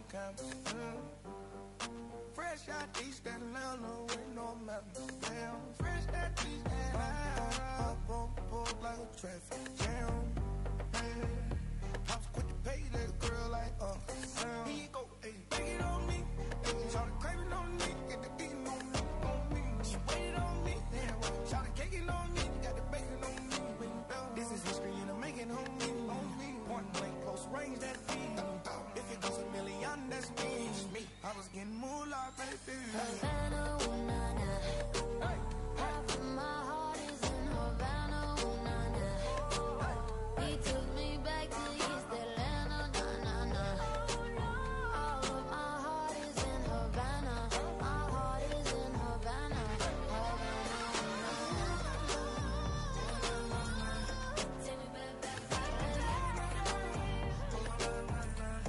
on campus. Fresh out East Atlanta with no mountains. Damn, fresh out East Atlanta. Up on board like a traffic jam. I was quick to pay that girl like, here you go, hey, take it on me. Hey, shout the craving on me, get the eating on me. She waited on me, damn, shout the caking on me, got the bacon on me. This is history and I'm making on me. Point blank, close range, that beat. If it goes a million, that's me. I was getting moolah, baby. Havana, ooh, nah, nah. Hey. Half of my heart is in Havana, ooh, nah, nah. He took me back to East Atlanta, nah, nah, nah. All of my heart is in Havana. My heart is in Havana. Havana, ooh, nah, nah. Take me back, back, back, take me back, back, back.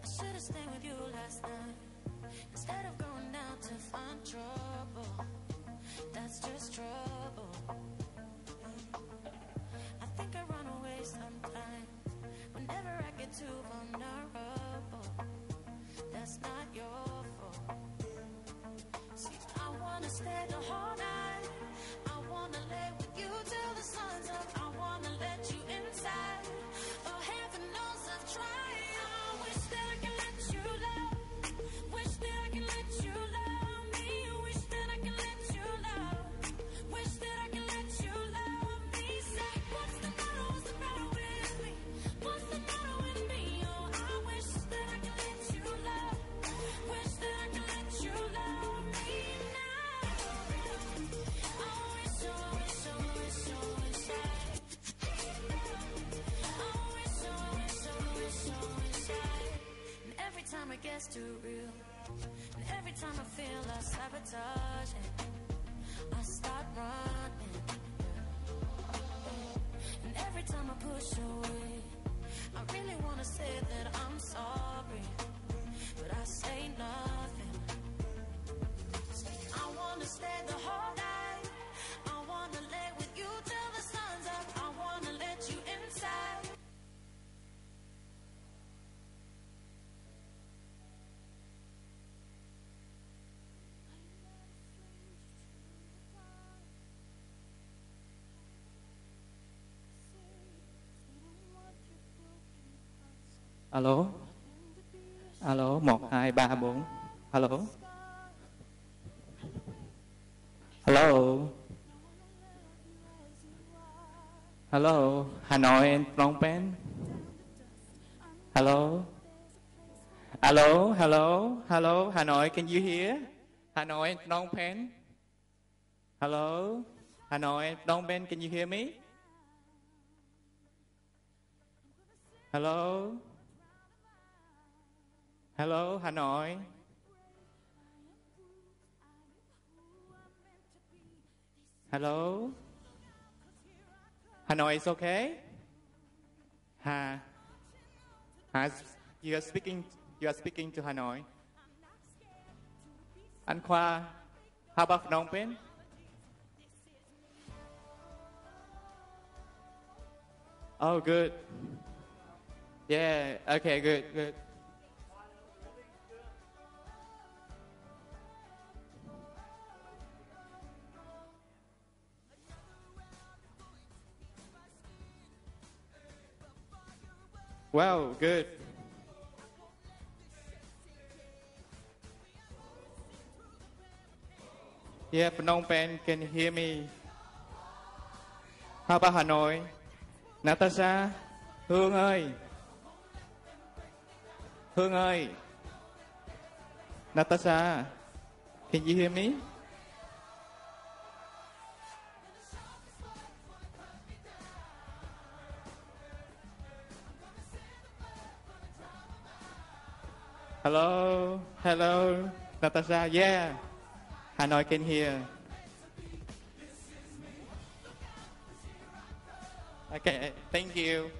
Should've stayed with you last night instead of going out to find trouble. That's just trouble. I think I run away sometimes whenever I get too vulnerable. That's not your fault. See, I wanna stay the whole night. I wanna lay with you till the sun's up. I wanna let you inside. Oh, heaven knows I've tried. Time it gets too real, and every time I feel I sabotage it, I start running, and every time I push away, I really wanna say that I'm sorry, but I say nothing. I wanna stay the whole night. I wanna lay with you till the sun's up. I wanna let you inside. Alo, alo, 1, 2, 3, 4. Alo, hello, hello, Hà Nội and Phnom Penh. Hello, hello, hello, hello, Hà Nội, can you hear? Hà Nội and Phnom Penh. Hello, Hà Nội and Phnom Penh, can you hear me? Hello. Hello, Hà Nội. Hello. Hà Nội is okay? You are speaking to Hà Nội. Anh Khoa, how about Phnom Penh? Oh, good. Yeah. Okay. Good. Good. Wow. Good. Yeah. Phnom Penh. Can you hear me? How about Hanoi? Natasha. Hương ơi. Hương ơi. Natasha. Can you hear me? Hello. Hello. Natasha. Yeah. Hanoi can hear. Okay. Thank you.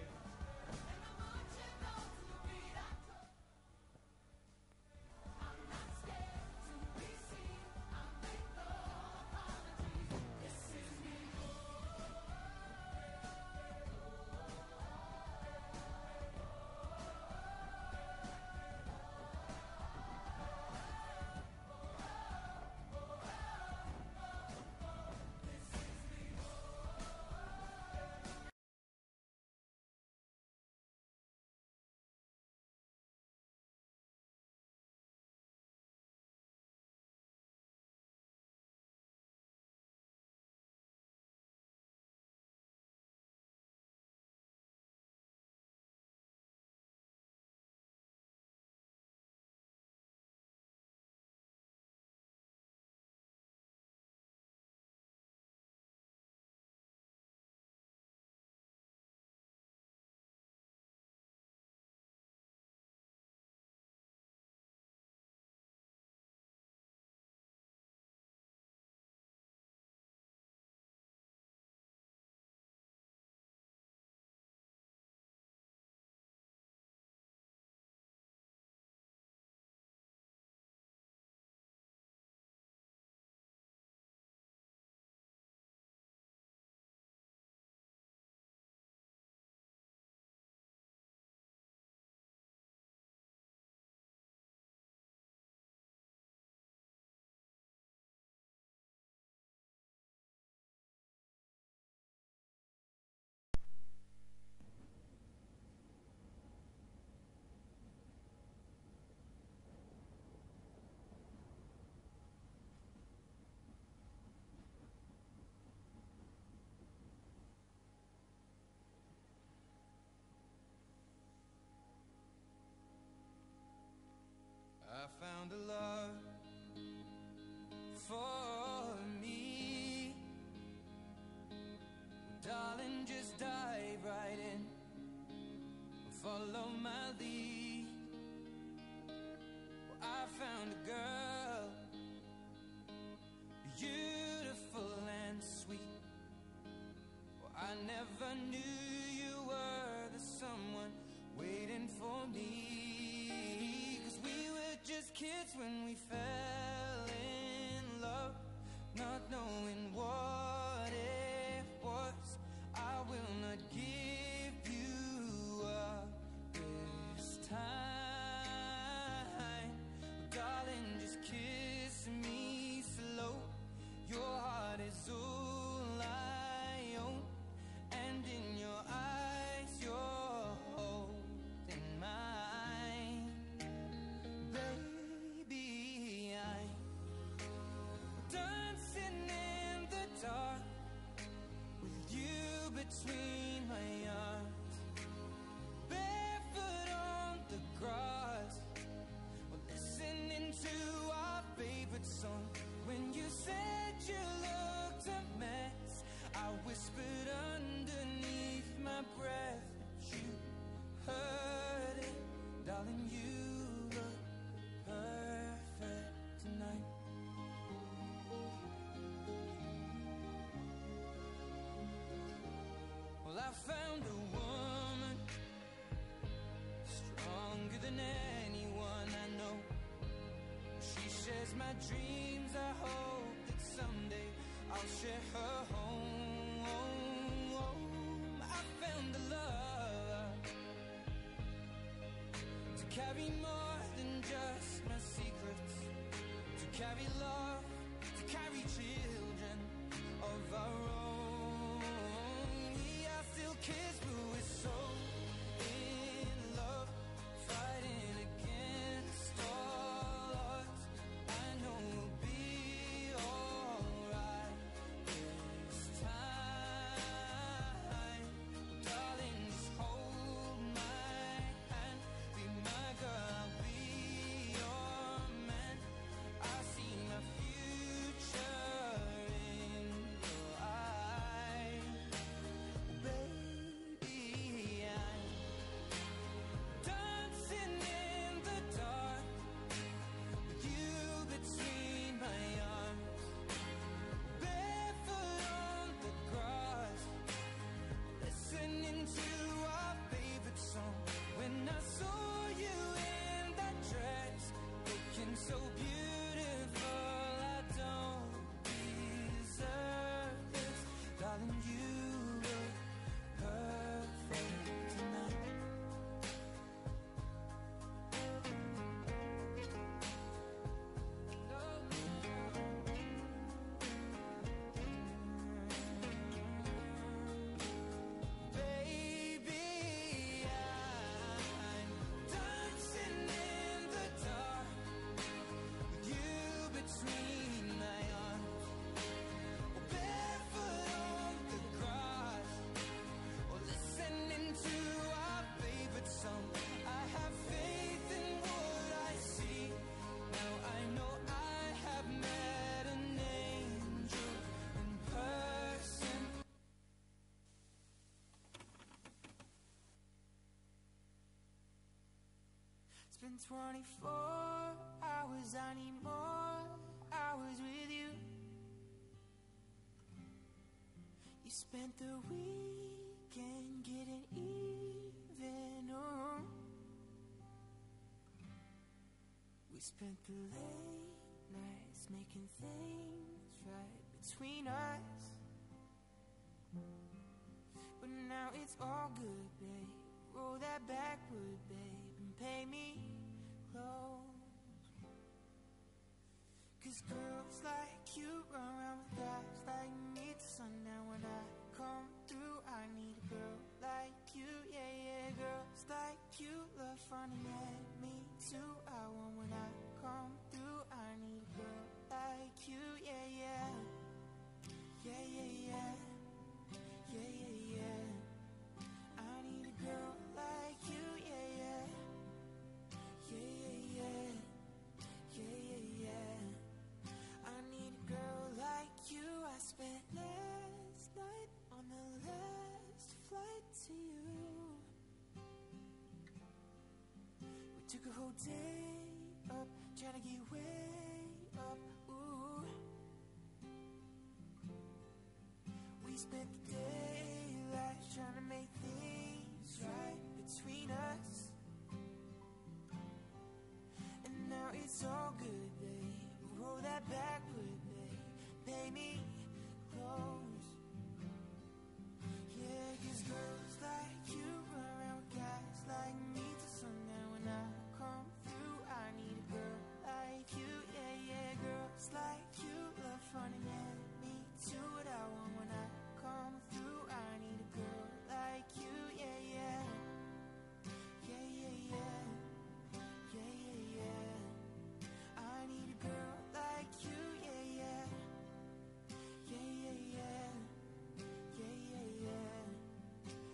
I found a love for me. Darling, just dive right in. Follow my lead. Well, I found a girl, beautiful and sweet. Well, I never knew you were the someone waiting for me. 'Cause we were just kids when we fell in love, not knowing what it was. I will not give you up this time. Darling, just kiss me slow. Your heart is all I own, and in your eyes you're holding mine. Baby, I'm dancing in the dark with you between my arms, barefoot on the grass. We're listening to our favorite song. When you said you looked a mess, I whispered underneath my breath, but you heard it. Darling, you look perfect tonight. Well, I found a woman stronger than anyone I know. She shares my dreams. I hope that someday I'll share her home. I found a love be more than just my secrets, to carry love, to carry children of our own. We are still kids, but we're so in love, fighting against all odds. I know we'll be alright this time. Darling, just hold my hand, be my girl, I'll be your man. I see my future in your eyes. Baby, I'm dancing in the dark with you between my arms, barefoot on the grass, listening to our favorite song. When I saw you in that dress, looking so beautiful, I don't deserve this. Darling, you look perfect tonight. Baby, I'm dancing in the dark with you between my arms, or barefoot on the grass, or listening to our favorite song. I have faith in what I see. Now I know I have met an angel in person. It's been 24 hours, I need more hours with you. You spent the weekend getting even. Oh, we spent the late nights making things right between us. But now it's all good, babe. Roll that backward, babe, and pay me close. 'Cause girls like you run around with guys like me till sundown. When I come through, I need a girl like you, yeah, yeah. Girls like you love running at me too. I want when I come through, I need a girl like you, yeah, yeah. Yeah, yeah, yeah. Yeah, yeah, yeah. I need a girl like you, yeah, yeah. Yeah, yeah, yeah. Yeah, yeah, yeah. I need a girl like you. I spent last night on the last flight to you. We took a whole day up, trying to get way up, ooh. We spent the daylight trying to make things right between us. And now it's all good, babe. Roll that backward, babe. Pay me close. Yeah, 'cause girls like you run around with guys like me till sundown. When I come through, I need a girl like you, yeah, yeah. Girls like you love running at me too. What I want when I come through, I need a girl like you, yeah, yeah. Yeah, yeah, yeah. Yeah, yeah, yeah. I need a girl like you, yeah, yeah. Yeah, yeah, yeah. Yeah, yeah, yeah.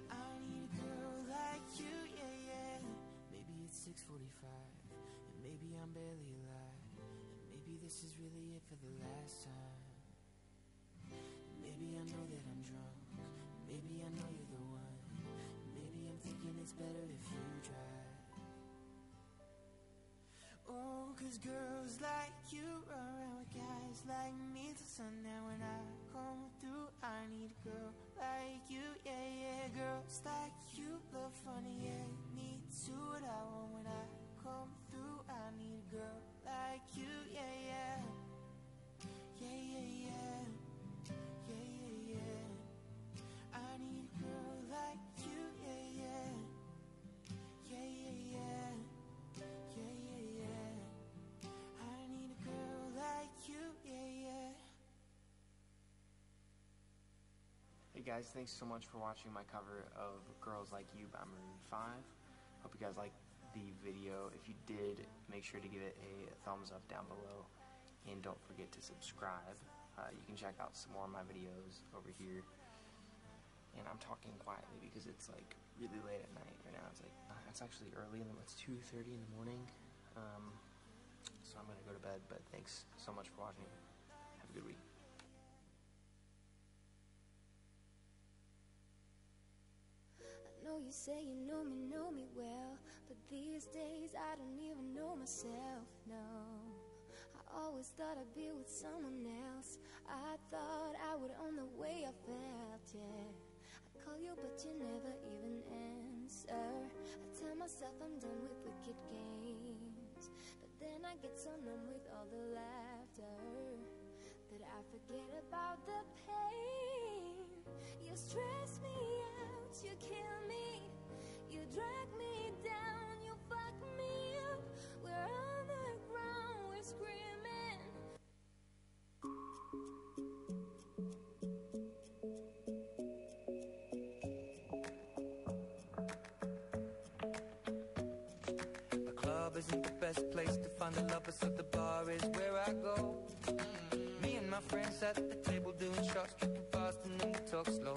I need a girl like you, yeah, yeah. Maybe it's 6:45, and maybe I'm barely alive, and maybe this is really it for the last time. Maybe I know that I'm drunk, maybe I know you're the one. Maybe I'm thinking it's better if you drive. Oh, 'cause girls like you run around with guys like me till sundown. When I come through, I need a girl like you, yeah, yeah. Girls like you love running at me too. What I want when I come through, I need a girl like you, yeah, yeah. Yeah, yeah, yeah. Yeah, yeah, yeah. I need a girl like you, yeah, yeah. Yeah, yeah, yeah. guys, thanks so much for watching my cover of Girls Like You by Maroon 5. Hope you guys liked the video. If you did, make sure to give it a thumbs up down below, and don't forget to subscribe. You can check out some more of my videos over here. And I'm talking quietly because it's like really late at night right now. It's actually early, and it's 2:30 in the morning. So I'm gonna go to bed. But thanks so much for watching. Have a good week. I know you say you know me well, but these days I don't even know myself, no. I always thought I'd be with someone else. I thought I would own the way I felt, yeah. I call you but you never even answer. I tell myself I'm done with wicked games, but then I get so numb with all the laughter that I forget about the pain. You stress me out, you kill me, you drag me down, you fuck me up. We're on the ground, we're screaming. The club isn't the best place to find the lovers, so the bar is where I go. Me and my friends at the table doing shots, tripping fast, and then we talk slow.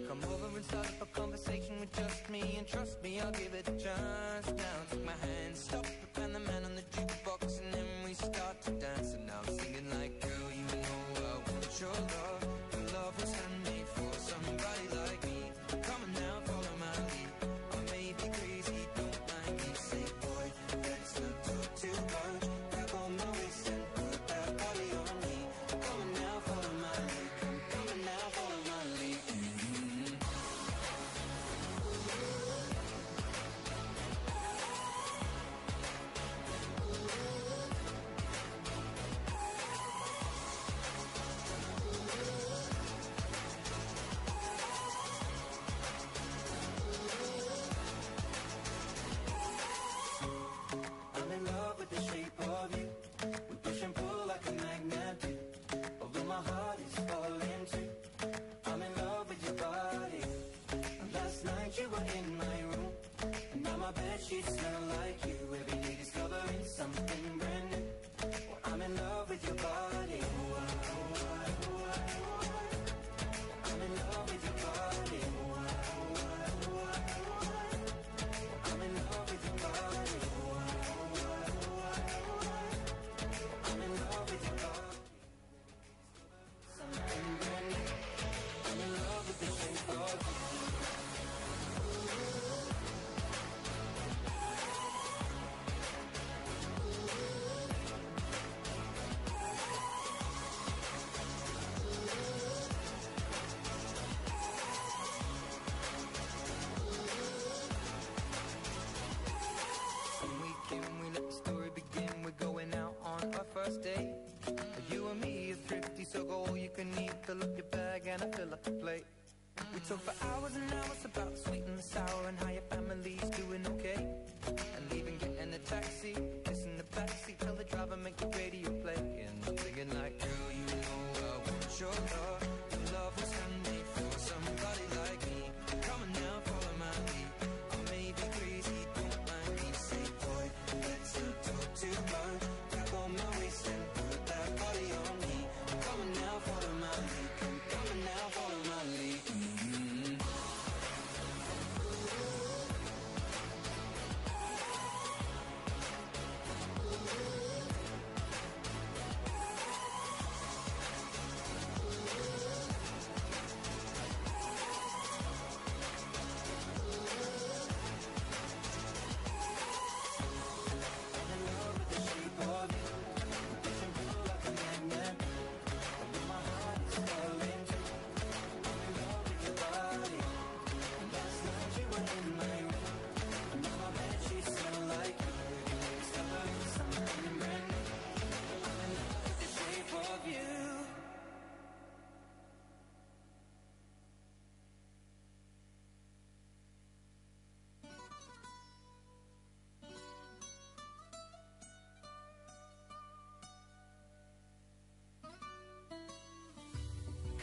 Come over and start up a conversation with just me, and trust me, I'll give it a chance. Now take my hand, stop, and the man on the jukebox, and then we start to dance. And now I'm singing like, girl, you know I want your love. Your love was handmade for somebody like me. Come on now, follow my lead. I may be crazy, don't mind me. Say, boy, let's not talk too much. Grab on my waist and put that body on me. Come on now, follow my lead. Come on now, follow my lead. I'm in love with the shape of you. We push and pull like a magnet do. Although my heart is falling too. I'm in love with your body. Last night you were in my room, and now my bedsheets smell like you. Every day discovering something brand new. Well, I'm in love with your body. I'm in love with your body. I'm in love with your body. I'm in love with your body. Something brand new. I'm in love with the shape of you. When we came, we let the story begin. We're going out on our first date. You and me are thrifty, so go all you can eat. Fill up your bag and I fill up the plate. We talk for hours and hours about the sweet and the sour, and how your family's doing okay. And leaving, getting a taxi, kissing the backseat, tell the driver make the radio play. And I'm thinking like, girl, you know I want your love. Your love was handmade for somebody like me. Come on now, follow my lead. I may be crazy, don't mind me. Say, boy, let's not talk too much. Grab on my waist and put that body on me. Come on now, follow my lead. Come on now, follow my lead.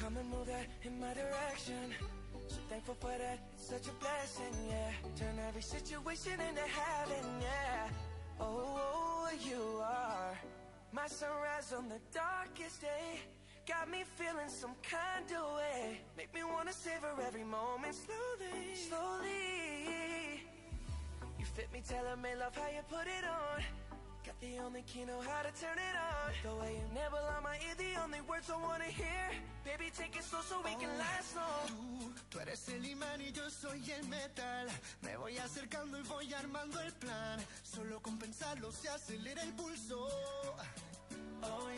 come and move that in my direction. So thankful for that, it's such a blessing, yeah. Turn every situation into heaven, yeah. Oh, you are my sunrise on the darkest day. Got me feeling some kind of way. Make me wanna savor every moment slowly, slowly. You fit me, tailor-made, love how you put it on. Got the only key, know how to turn it on. The way you nibble on my ear, the only words I wanna hear. Baby, take it slow so we can last long. Tú eres el imán y yo soy el metal. Me voy acercando y voy armando el plan. Solo con pensarlo se acelera el pulso. Oh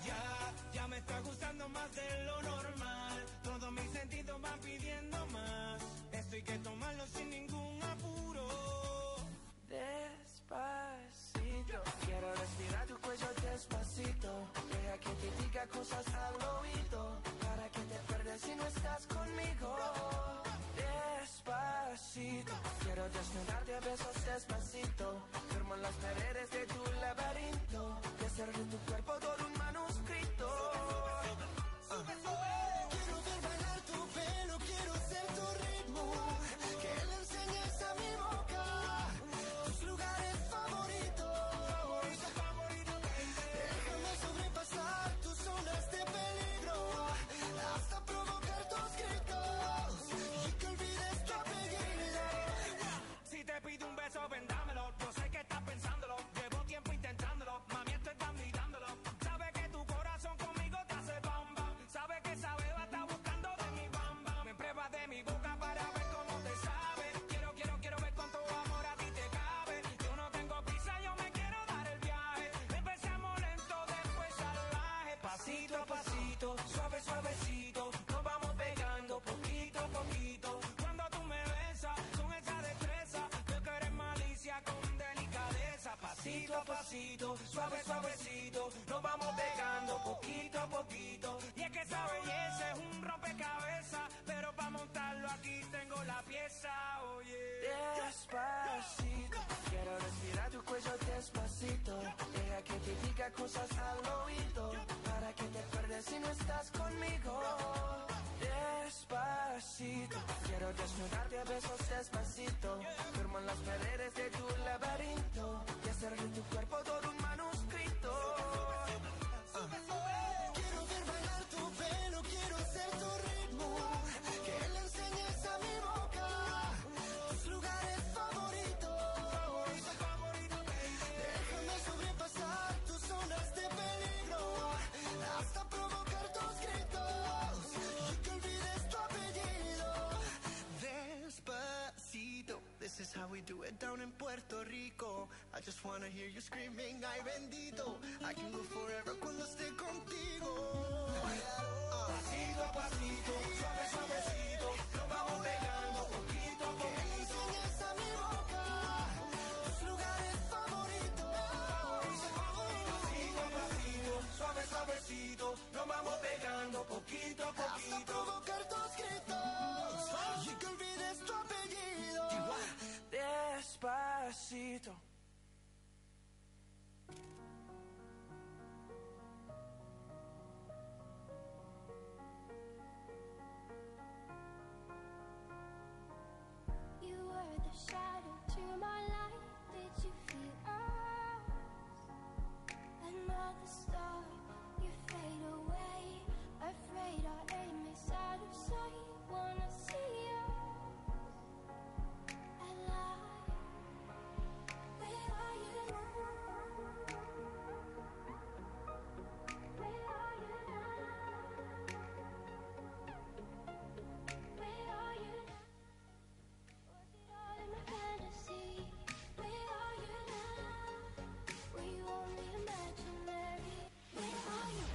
yeah, ya me está gustando más de lo normal. Todos mis sentidos van pidiendo más. Esto hay que tomarlo sin ningún apuro. Despacito, quiero respirar tu cuello despacito. Deja que te diga cosas al oído, para que te pierdas si no estás conmigo. Despacito, quiero desnudarte a besos despacito. Firmo en las paredes de tu laberinto y hacer de tu cuerpo todo un manuscrito. Quiero ver bailar tu pelo, quiero ser tu ritmo. Que le enseñes a mi boca tus lugares favoritos. Déjame sobrepasar tus zonas de peligro, hasta provocar tus gritos y que olvides tu apellido. Si te pido un beso, vendámelo. Yo sé que estás pensándolo. Llevo tiempo intentándolo. Mami, esto es dando y dándolo. Sabe que tu corazón conmigo te hace bam bam. Sabe que esa beba está buscando de mi bam bam. Me pruebas de mi boca para ver cómo te sabe. Quiero ver cuánto amor a ti te cabe. Yo no tengo prisa, yo me quiero dar el viaje. Empecemos lento, después salvaje. Pasito a pasito, suave, suavecito. Nos vamos pegando poquito a poquito. Cuando tú me besas, con esa destreza, yo que eres malicia con delicadeza. Pasito a pasito, suave, suavecito. Nos vamos pegando poquito a poquito. Y es que esa belleza es un rompecabezas, pero para montarlo aquí tengo la pieza, oye. Despacito, quiero respirar tu cuello despacito. Deja que te diga cosas al oído, para que te pierdas si no estás conmigo. Despacito, quiero desnudarte a besos despacito. Firmo en las paredes de tu laberinto y hacer de tu cuerpo todo un manuscrito. Quiero ver bailar tu pelo, quiero ser tu ritmo. Que le enseñes a mi boca tus lugares favoritos. Déjame sobrepasar tus zonas de peligro, hasta provocar tus gritos y que olvides tu apellido. Despacito, this is how we do it down in Puerto Rico. I just wanna hear you screaming, ay bendito. I can go forever cuando esté contigo. Pasito a pasito, suave, suavecito. Nos vamos pegando poquito a Que le poquito. enseñes a mi boca tus lugares favoritos. Pasito a pasito, suave, suavecito. Nos vamos pegando poquito a Hasta poquito. provocar tus gritos y que olvides tu apellido. Despacito. You were the shadow to my light. Did you feel us? Another star, you fade away. Afraid our aim is out of sight. Wanna see us alive. Where are you now? Where are you now? Where are you now? Was it all in my fantasy? Where are you now? Were you only imaginary? Where are you?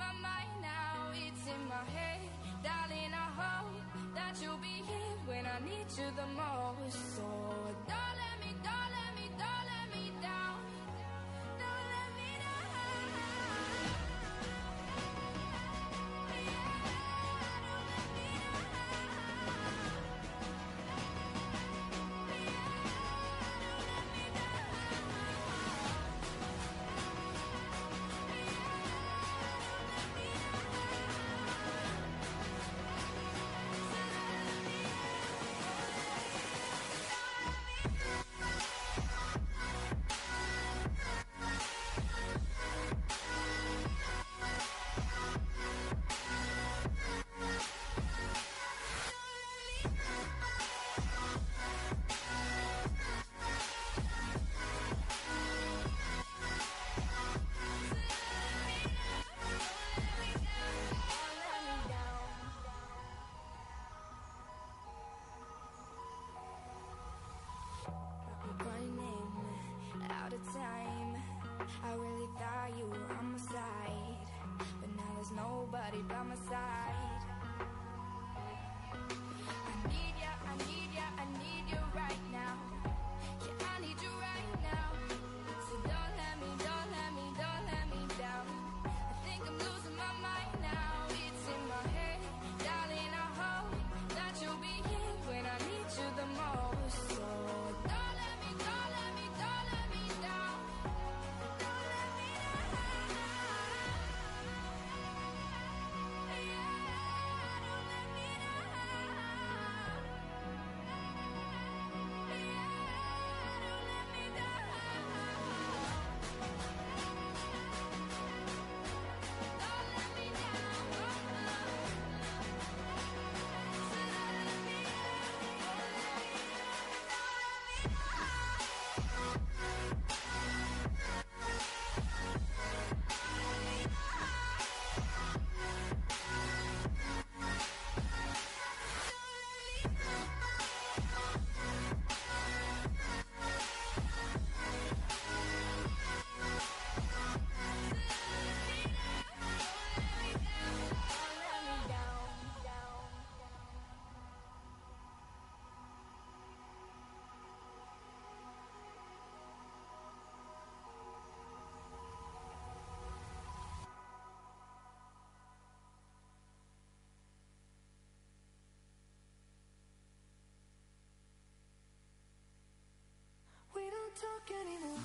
my mind now, it's in my head. Darling, I hope that you'll be here when I need you the most. So don't let me, don't let me, don't let me down. Don't let me down. Running out of time, I really thought you were on my side, but now there's nobody by my side. I need ya, I need ya, I need you right now. Yeah, I need you right now. So don't let me, don't let me, don't let me down. I think I'm losing my mind now. It's in my head, darling, I hope that you'll be here when I need you the most. So don't let me, don't let me, don't let me down. Don't let me down. Yeah, don't let me down. We don't talk anymore.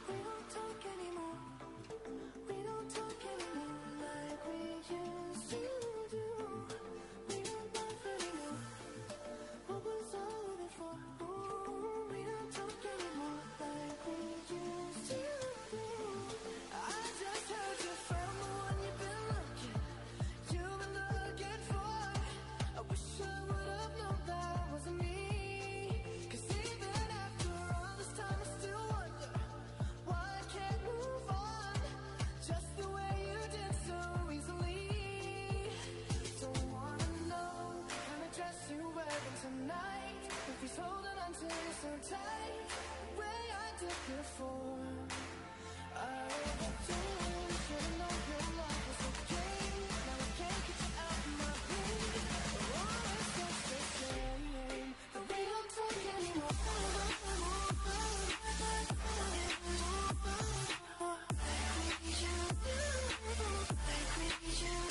We don't talk anymore. We don't talk anymore like we used to do. We don't laugh anymore. What was all of it for? Ooh, we don't talk anymore like we used to do. I just heard you found the one you've been looking for. I wish I would have known that wasn't me. 'Cause even after all this time I still wonder why I can't move on just the way you did so easily. Don't wanna know the kind of dress you're wearing tonight, if he's holding on to you so tight the way I did before. I overdoing, should've known your love was okay. Now I can't get you out of my brain. We're always just the same, but we don't talk anymore. Like we used to.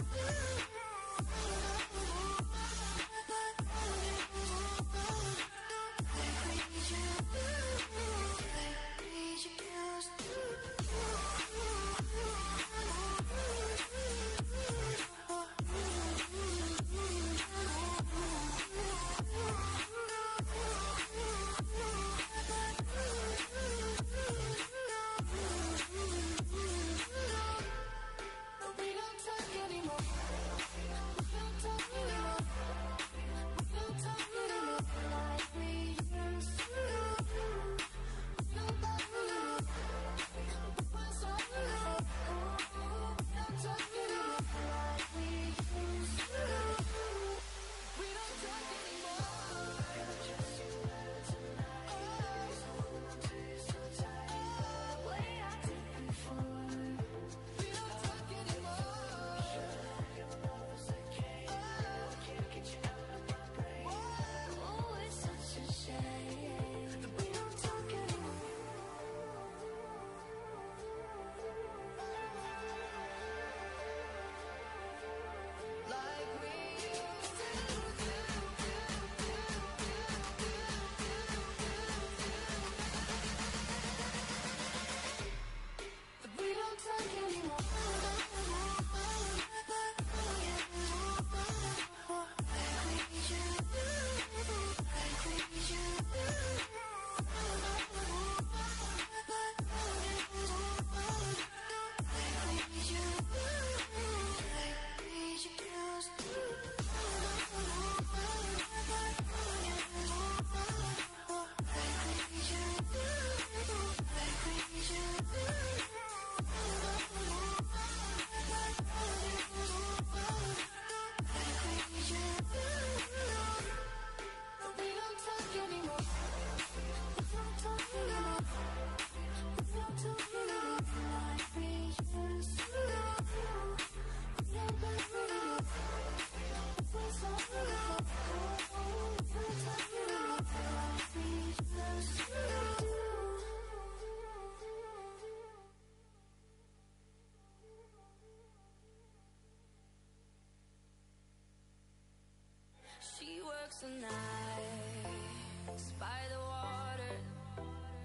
She works the nights by the water.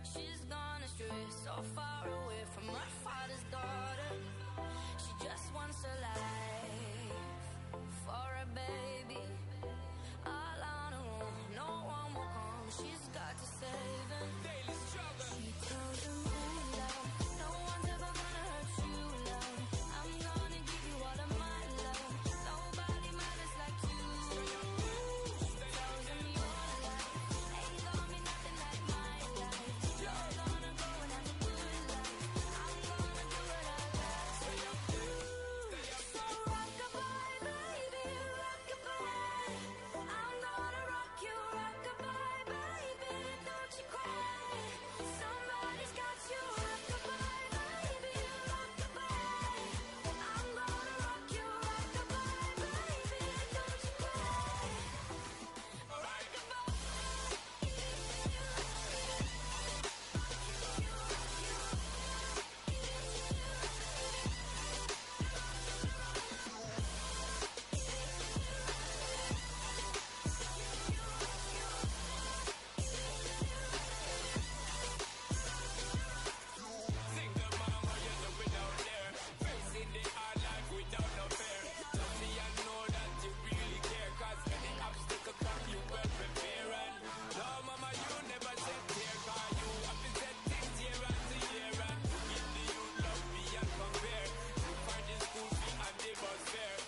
She's gone astray, so far away from her father's daughter. She just wants a life for a baby. All on her own, no one will come. She's got to save him. Daily struggle. She tells him, "Hey, love, no one's ever gonna hurt you, love. I'm gonna give you all of my love. Nobody matters like you." Tells him your life ain't gonna be nothing like my life. You're gonna go and have a good life. I'm gonna do what I got to do. So rock-a-bye, baby, rock-a-bye. I'm gonna rock you, rock-a-bye, baby. Don't you cry. Somebody's got you, rock-a-bye, baby, rock-a-bye. I'm gonna rock you, rock-a-bye, baby. Don't you cry. Single mom, how you doing out there? Facing the hard life without no fear. Tell me I know that you really care, 'cause any obstacle come you well prepare. And no mama, you never said tear, 'cause you have been said things year after year. And give the youth love beyond compare. You find the school fee and the bus fare.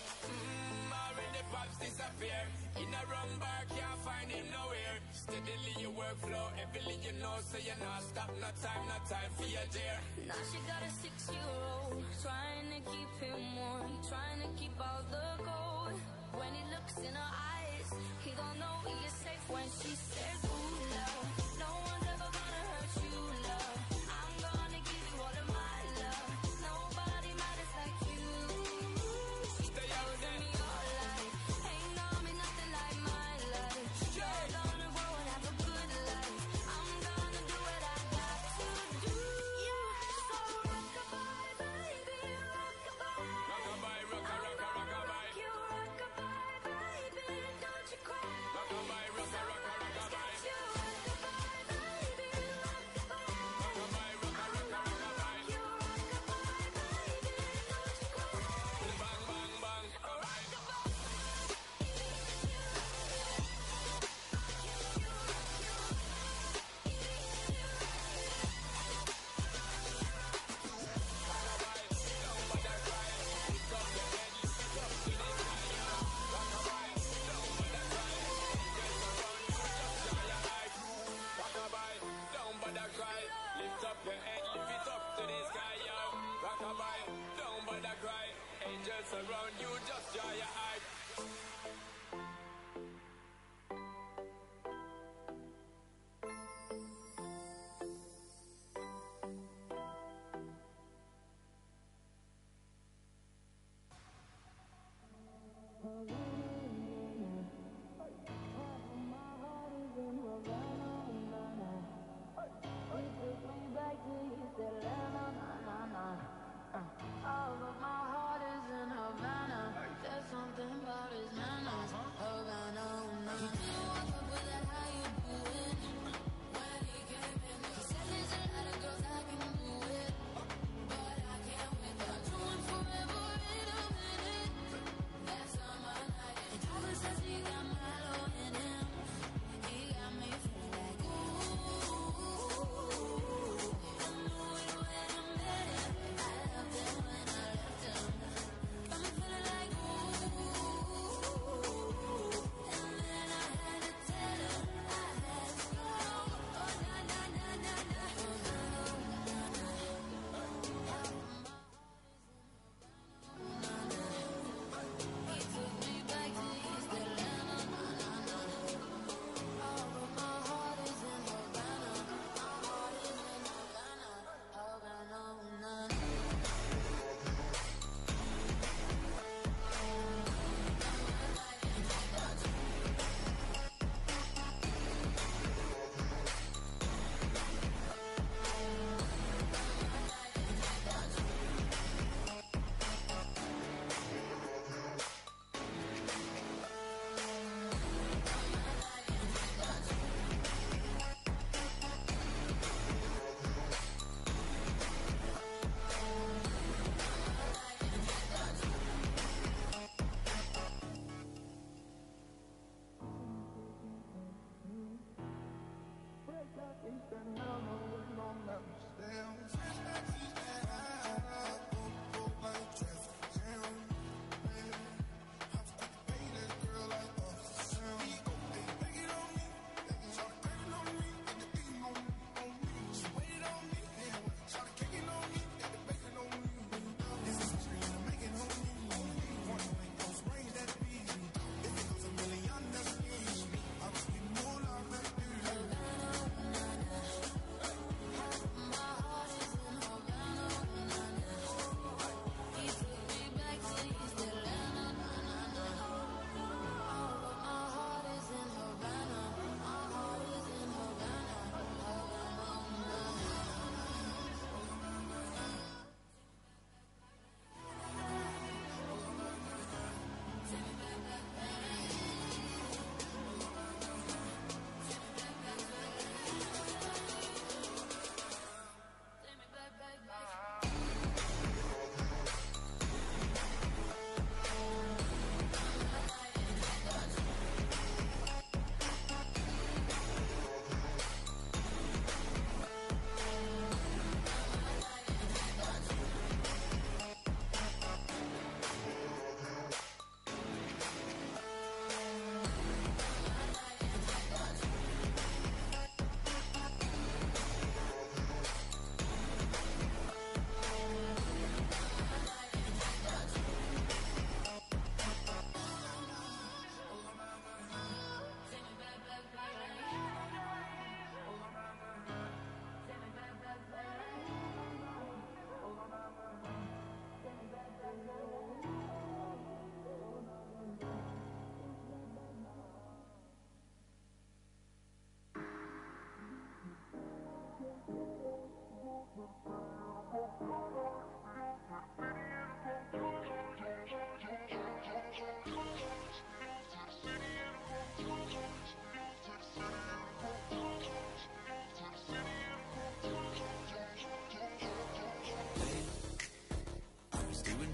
Already pops disappear. In a wrong bar, can't find him nowhere. Steadily your workflow, everything you know, so you're not stop, no time for your dear. Now she got a 6-year-old, trying to keep him warm, trying to keep all the gold. When he looks in her eyes, he don't know he is safe when she says, "Ooh, love, no one's ever gonna hurt you, love. I'm gonna give you all of my love. Nobody matters like you." Stay out there. Your life ain't gonna be nothing like my life. You're gonna grow and have a good life. I'm gonna do what I got to do. So rock-a-bye, baby, rock-a-bye. Rock-a-bye, rock-a-rock-a-rock-a-bye. You rock-a-bye, baby, don't you cry. Rock-a-bye, rock-a-rock-a-rock-a-bye. You rock-a-bye, baby, rock-a-bye. Rock-a-bye, rock-a-rock-a-rock-a-bye. You rock-a-bye, baby, don't you cry. Bang, bang, bang. Rock-a-bye, don't bother cry. Lift up your head, lift it up to the sky, yo. Rock-a-bye, don't bother cry. Angels around you, just dry your eye. All of my heart is in Havana. There's something about his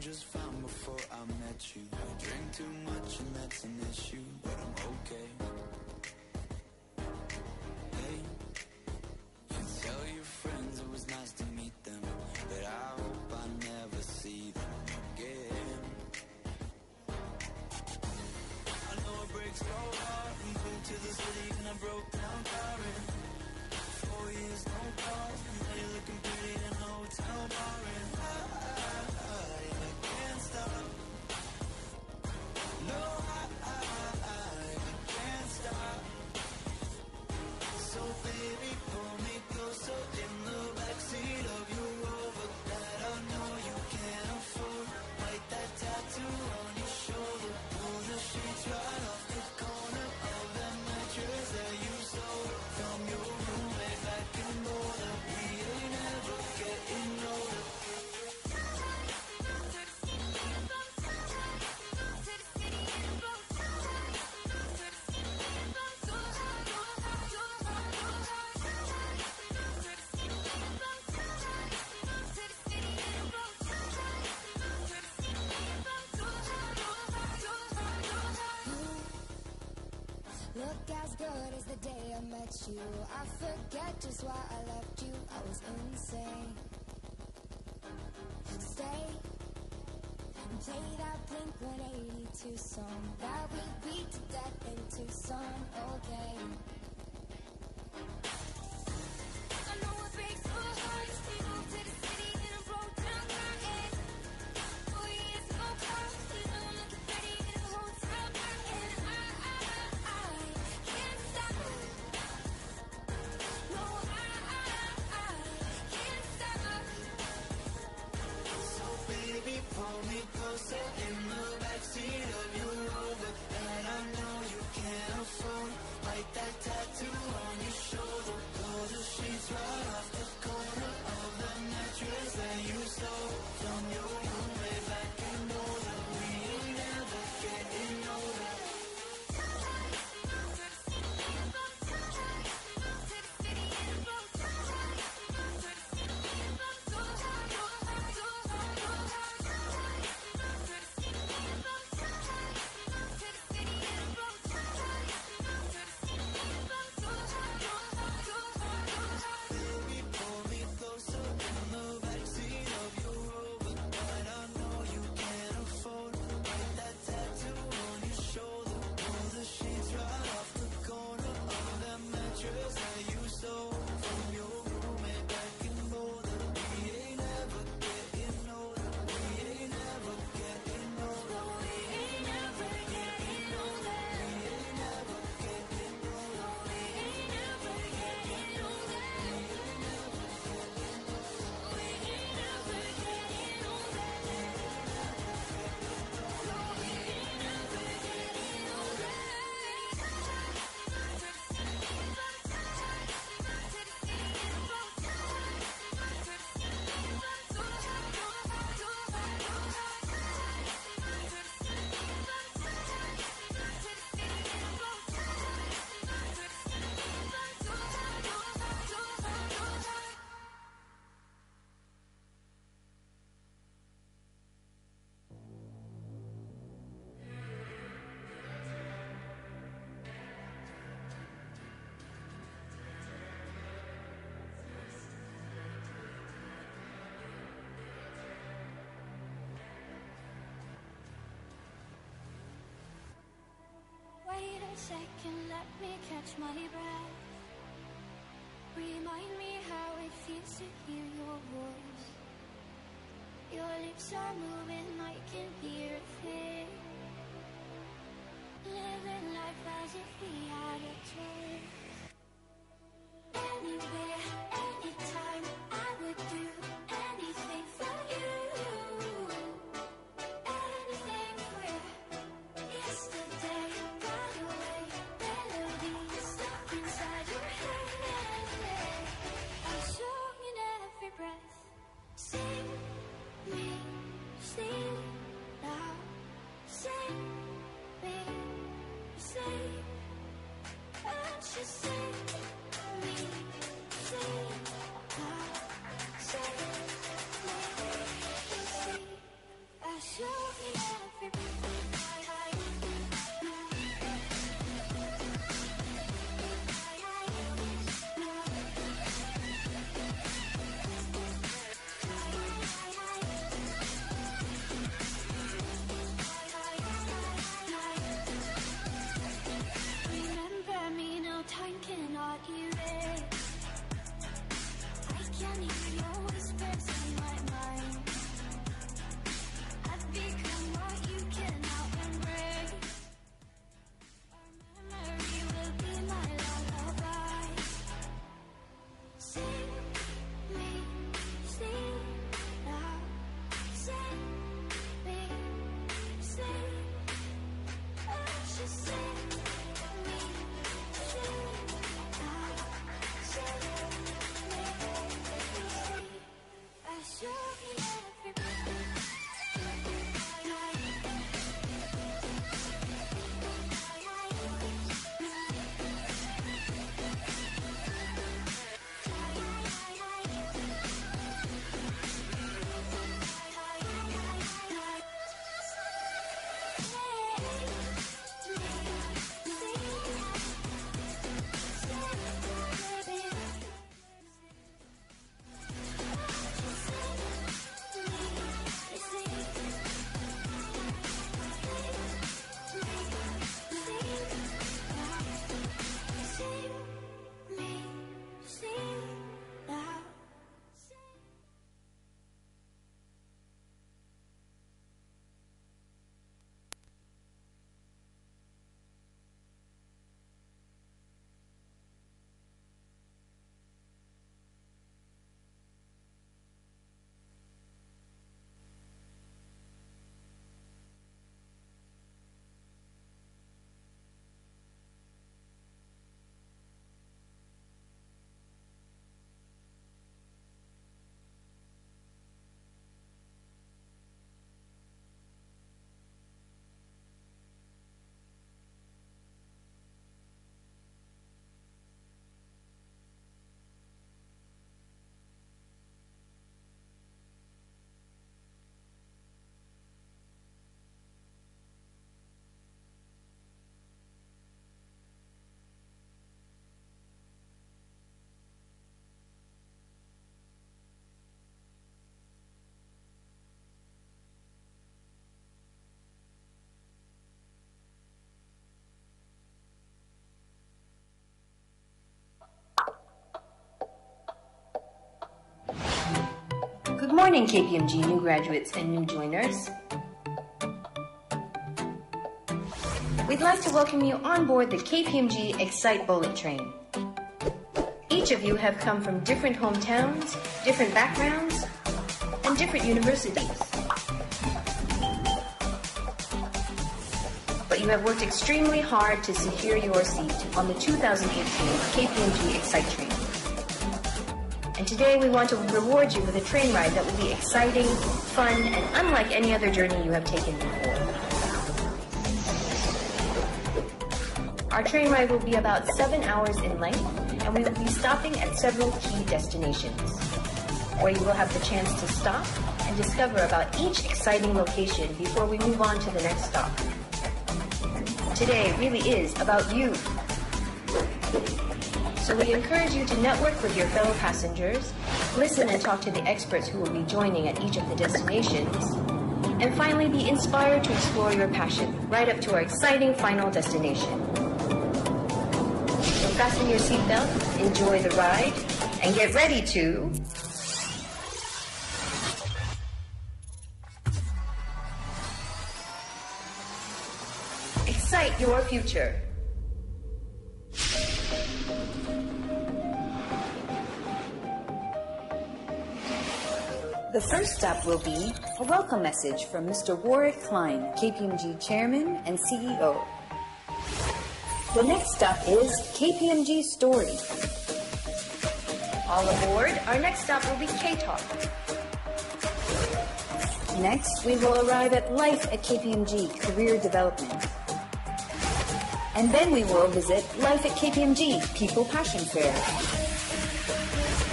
Just fine before I met you. I drink too much and that's an issue, but I'm okay. Hey, you tell your friends it was nice to meet them, but I hope I never see them again. I know it breaks my heart. We moved to the city and I broke down crying. 4 years, no call. Now you're looking pretty in a hotel bar, and I can't stop. No, I can't stop. So baby, pull me closer in the backseat of your Rover that I know you can't afford. Write that tattoo on your shoulder. Pull the sheets right off the corner of that mattress that you stole from your roommate back in Boulder. We ain't ever getting older. Look as good as the day I met you. I forget just why I left you. I was insane. Stay and play that Blink-182 song that we beat to death in Tucson. Okay. I know it breaks my heart. We moved to the city and I broke down crying. 4 years, no call. You know I'm looking pretty in a hotel bar, and I can't stop. No, I can't stop. So baby, pull me closer in the backseat of your Rover that I know you can't afford. Write that tattoo on your shoulder. Pull the sheets right off the corner of the mattress that you stole from your roommate back in Boulder. We ain't ever getting older. Baby, pull me closer in the backseat of your Rover that I know you can't afford. Write that tattoo on your shoulder. Pull the sheets right off the corner of that mattress that you stole from your roommate back in Boulder. We ain't ever getting older. We ain't ever getting older. We ain't ever getting older. We ain't ever getting older. We ain't ever getting older. We ain't ever getting older. No, we ain't ever getting older. Wait a second, let me catch my breath. Remind me how it feels to hear your voice. Your lips are moving, I can hear it here. Living life as if we had a choice. Anywhere, anytime, I would do anything for you. Anything for you. Yesterday got away, melodies stuck inside your head. A song in every breath. Sing me, sing now. Sing me, sing. Won't you sing me, sing now. Sing me, sing. I show me everything. Remember me, no time cannot erase. I can hear your whispers in my mind. I've become what you cannot embrace. Our memory will be my lullaby. Sing me, sing now. Sing me, sing. Won't you sing me, sing now. Sing me, sing. I show you everything. Good morning, KPMG new graduates and new joiners. We'd like to welcome you on board the KPMG Excite Bullet Train. Each of you have come from different hometowns, different backgrounds, and different universities. But you have worked extremely hard to secure your seat on the 2015 KPMG Excite Train. And today we want to reward you with a train ride that will be exciting, fun, and unlike any other journey you have taken before. Our train ride will be about 7 hours in length, and we will be stopping at several key destinations, where you will have the chance to stop and discover about each exciting location before we move on to the next stop. Today really is about you. So we encourage you to network with your fellow passengers, listen and talk to the experts who will be joining at each of the destinations, and finally be inspired to explore your passion right up to our exciting final destination. So fasten your seatbelt, enjoy the ride, and get ready to excite your future. The first stop will be a welcome message from Mr. Warwick Klein, KPMG Chairman and CEO. The next stop is KPMG Story. All aboard, our next stop will be K-Talk. Next, we will arrive at Life at KPMG, Career Development. And then we will visit Life at KPMG, People Passion Fair.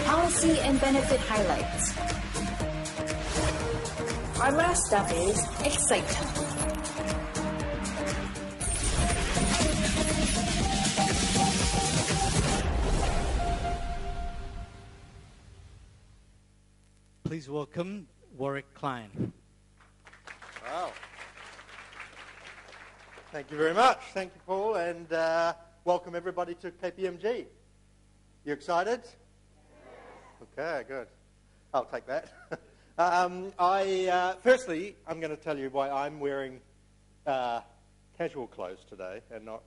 Policy and benefit highlights. Our last stop is Excite Time. Please welcome Warwick Klein. Wow. Thank you very much. Thank you, Paul, and welcome everybody to KPMG. You excited? Okay, good. I'll take that. Firstly, I'm going to tell you why I'm wearing casual clothes today and not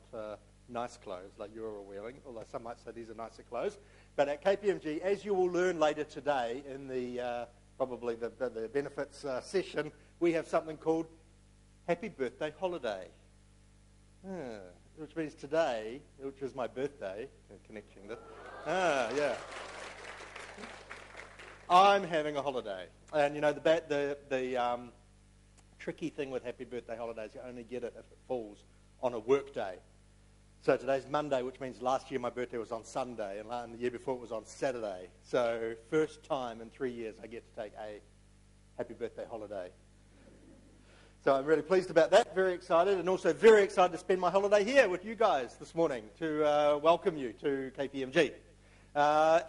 nice clothes like you're all wearing, although some might say these are nicer clothes. But at KPMG, as you will learn later today in the probably the benefits session, we have something called Happy Birthday Holiday. Which means today, which is my birthday, connecting this. Yeah. I'm having a holiday. And you know, the tricky thing with Happy Birthday Holidays, you only get it if it falls on a work day. So today's Monday, which means last year my birthday was on Sunday, and the year before it was on Saturday. So first time in 3 years I get to take a Happy Birthday holiday. So I'm really pleased about that, very excited, and also very excited to spend my holiday here with you guys this morning to welcome you to KPMG.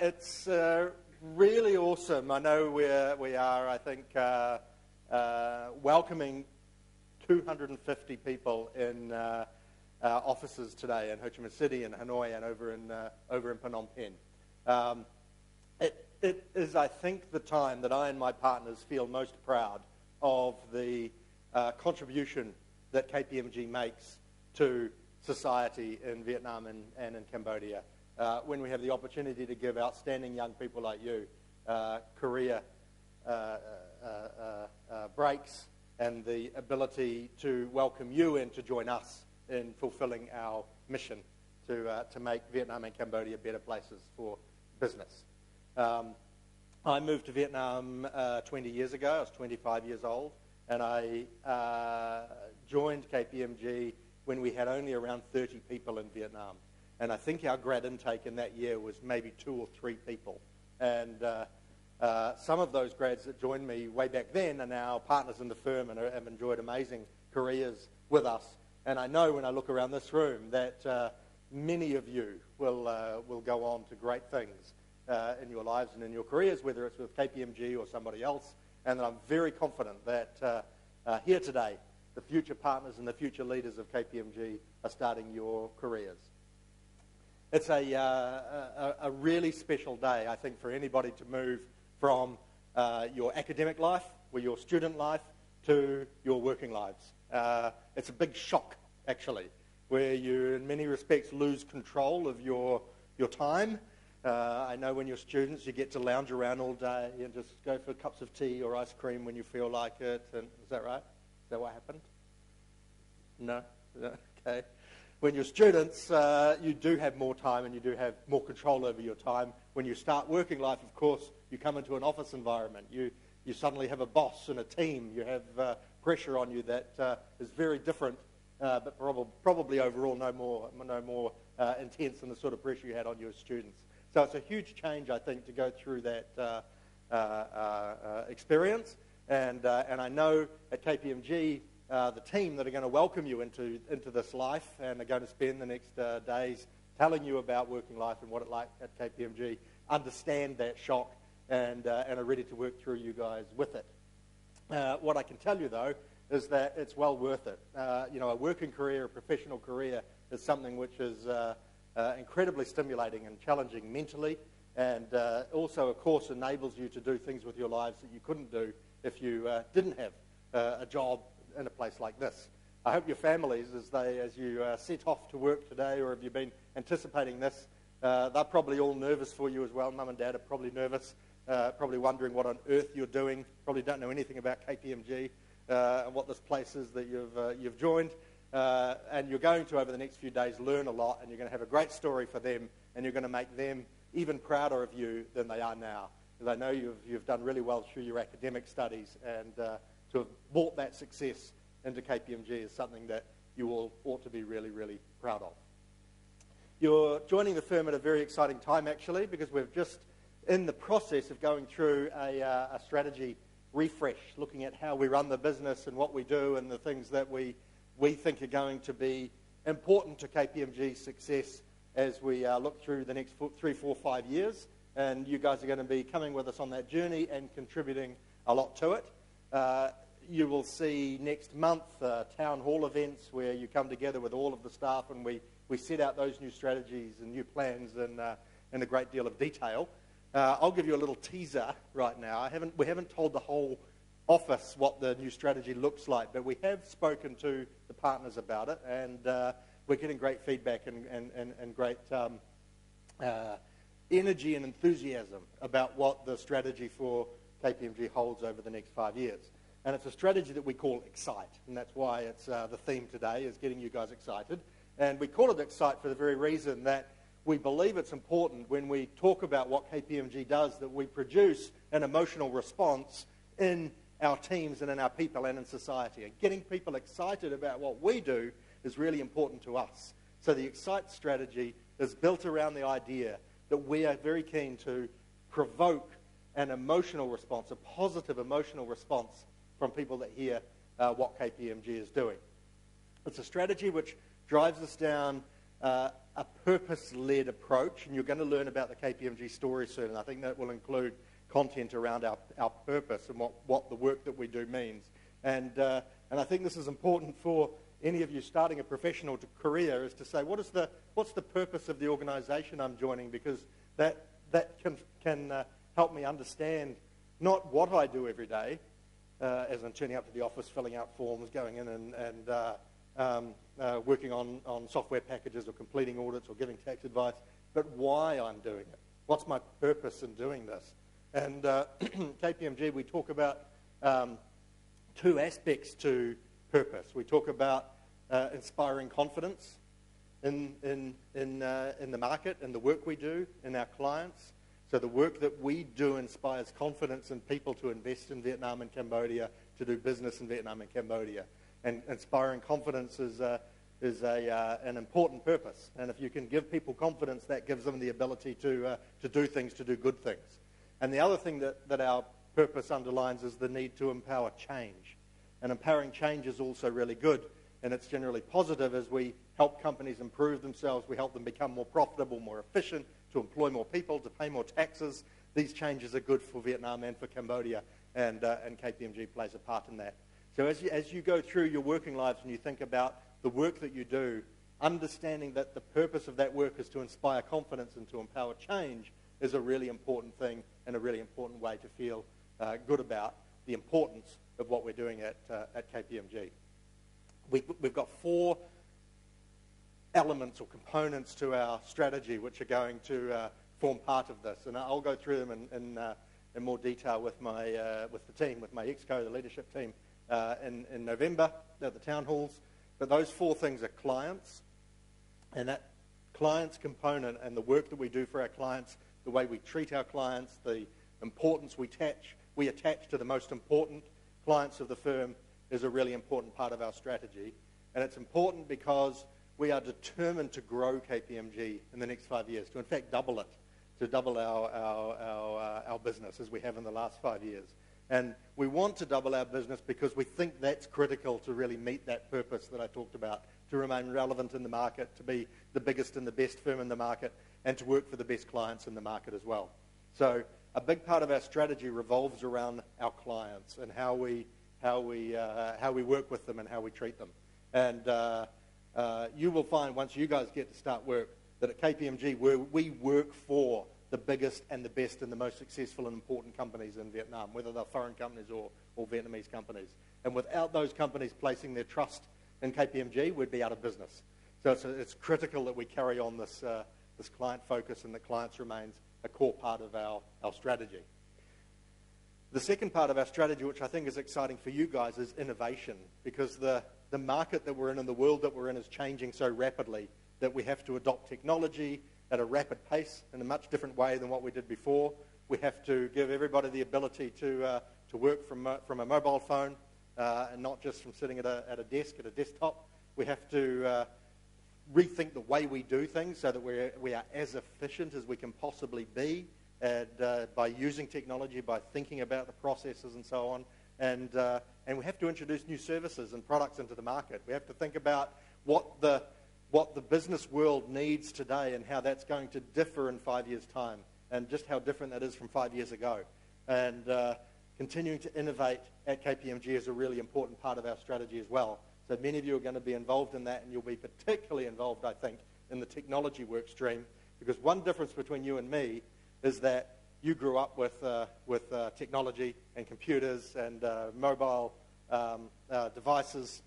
It's really awesome. I know we are, I think, welcoming 250 people in offices today in Ho Chi Minh City and Hanoi and over in Phnom Penh. It is, I think, the time that I and my partners feel most proud of the contribution that KPMG makes to society in Vietnam and in Cambodia. When we have the opportunity to give outstanding young people like you career breaks and the ability to welcome you in to join us in fulfilling our mission to make Vietnam and Cambodia better places for business. I moved to Vietnam 20 years ago. I was 25 years old. And I joined KPMG when we had only around 30 people in Vietnam. And I think our grad intake in that year was maybe 2 or 3 people. And some of those grads that joined me way back then are now partners in the firm and have enjoyed amazing careers with us. And I know when I look around this room that many of you will go on to great things in your lives and in your careers, whether it's with KPMG or somebody else. And I'm very confident that here today, the future partners and the future leaders of KPMG are starting your careers. It's a really special day, I think, for anybody to move from your academic life or your student life to your working lives. It's a big shock, actually, where you, in many respects, lose control of your time. I know when you're students, you get to lounge around all day and just go for cups of tea or ice cream when you feel like it. And is that right? Is that what happened? No? Okay. When you're students, you do have more time and you do have more control over your time. When you start working life, of course, you come into an office environment. You suddenly have a boss and a team. You have pressure on you that is very different, but probably overall no more intense than the sort of pressure you had on you as students. So it's a huge change, I think, to go through that experience. And I know at KPMG, the team that are going to welcome you into this life and are going to spend the next days telling you about working life and what it's like at KPMG, understand that shock and are ready to work through you guys with it. What I can tell you, though, is that it's well worth it. A working career, a professional career, is something which is incredibly stimulating and challenging mentally, and also, of course, enables you to do things with your lives that you couldn't do if you didn't have a job in a place like this. I hope your families, as you set off to work today, or have you been anticipating this, they're probably all nervous for you as well. Mum and Dad are probably nervous, probably wondering what on earth you're doing, probably don't know anything about KPMG and what this place is that you've joined. And you're going to, over the next few days, learn a lot, and you're going to have a great story for them, and you're going to make them even prouder of you than they are now. Because I know you've done really well through your academic studies, and to have brought that success into KPMG is something that you all ought to be really, really proud of. You're joining the firm at a very exciting time, actually, because we're just in the process of going through a strategy refresh, looking at how we run the business and what we do and the things that we think are going to be important to KPMG's success as we look through the next 3, 4, 5 years. And you guys are going to be coming with us on that journey and contributing a lot to it. You will see next month town hall events where you come together with all of the staff and we set out those new strategies and new plans in a great deal of detail. I'll give you a little teaser right now. We haven't told the whole office what the new strategy looks like, but we have spoken to the partners about it, and we're getting great feedback and great energy and enthusiasm about what the strategy for KPMG holds over the next 5 years. And it's a strategy that we call Excite, and that's why it's the theme today is getting you guys excited. And we call it Excite for the very reason that we believe it's important when we talk about what KPMG does that we produce an emotional response in our teams and in our people and in society. And getting people excited about what we do is really important to us. So the Excite strategy is built around the idea that we are very keen to provoke an emotional response, a positive emotional response from people that hear what KPMG is doing. It's a strategy which drives us down a purpose-led approach, and you're going to learn about the KPMG story soon, and I think that will include content around our purpose and what the work that we do means. And I think this is important for any of you starting a professional career, is to say, what's the purpose of the organization I'm joining, because that can help me understand not what I do every day, as I'm turning up to the office, filling out forms, going in and working on software packages or completing audits or giving tax advice, but why I'm doing it. What's my purpose in doing this? And KPMG, we talk about two aspects to purpose. We talk about inspiring confidence in the market and the work we do in our clients. So the work that we do inspires confidence in people to invest in Vietnam and Cambodia, to do business in Vietnam and Cambodia. And inspiring confidence is an important purpose. And if you can give people confidence, that gives them the ability to do things, to do good things. And the other thing that our purpose underlines is the need to empower change. And empowering change is also really good, and it's generally positive as we help companies improve themselves. We help them become more profitable, more efficient, to employ more people, to pay more taxes. These changes are good for Vietnam and for Cambodia, and KPMG plays a part in that. So as you go through your working lives and you think about the work that you do, understanding that the purpose of that work is to inspire confidence and to empower change is a really important thing and a really important way to feel good about the importance of what we're doing at KPMG. We've got 4 elements or components to our strategy which are going to form part of this, and I'll go through them in more detail with the team, with my exco, the leadership team, in November at the town halls. But those 4 things are clients, and that clients component and the work that we do for our clients, the way we treat our clients, the importance we attach to the most important clients of the firm is a really important part of our strategy. And it's important because we are determined to grow KPMG in the next 5 years, to in fact double it, to double our business as we have in the last 5 years. And we want to double our business because we think that's critical to really meet that purpose that I talked about, to remain relevant in the market, to be the biggest and the best firm in the market, and to work for the best clients in the market as well. So a big part of our strategy revolves around our clients and how we work with them and how we treat them. And you will find once you guys get to start work that at KPMG we work for the biggest and the best and the most successful and important companies in Vietnam, whether they're foreign companies or Vietnamese companies. And without those companies placing their trust in KPMG, we'd be out of business. So it's critical that we carry on this client focus and that clients remains a core part of our strategy. The second part of our strategy, which I think is exciting for you guys, is innovation, because the market that we're in and the world that we're in is changing so rapidly that we have to adopt technology at a rapid pace in a much different way than what we did before. We have to give everybody the ability to work from a mobile phone. and not just from sitting at a desk, at a desktop. We have to rethink the way we do things so that we are as efficient as we can possibly be by using technology, by thinking about the processes and so on. And we have to introduce new services and products into the market. We have to think about what the business world needs today and how that's going to differ in 5 years' time, and just how different that is from 5 years ago. And continuing to innovate at KPMG is a really important part of our strategy as well. So many of you are going to be involved in that, and you'll be particularly involved, I think, in the technology work stream, because one difference between you and me is that you grew up with technology and computers and mobile devices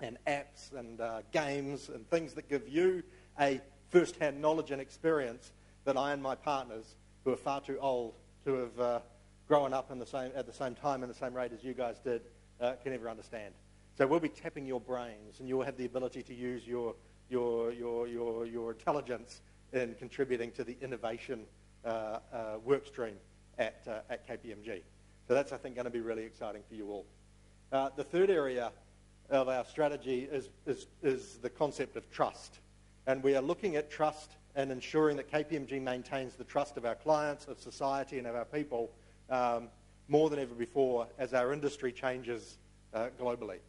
and apps and games and things that give you a first-hand knowledge and experience that I and my partners, who are far too old to have grown up at the same time and the same rate as you guys did, can ever understand. So we'll be tapping your brains, and you'll have the ability to use your intelligence in contributing to the innovation work stream at KPMG. So that's, I think, going to be really exciting for you all. The third area of our strategy is the concept of trust. And we are looking at trust and ensuring that KPMG maintains the trust of our clients, of society, and of our people more than ever before as our industry changes globally.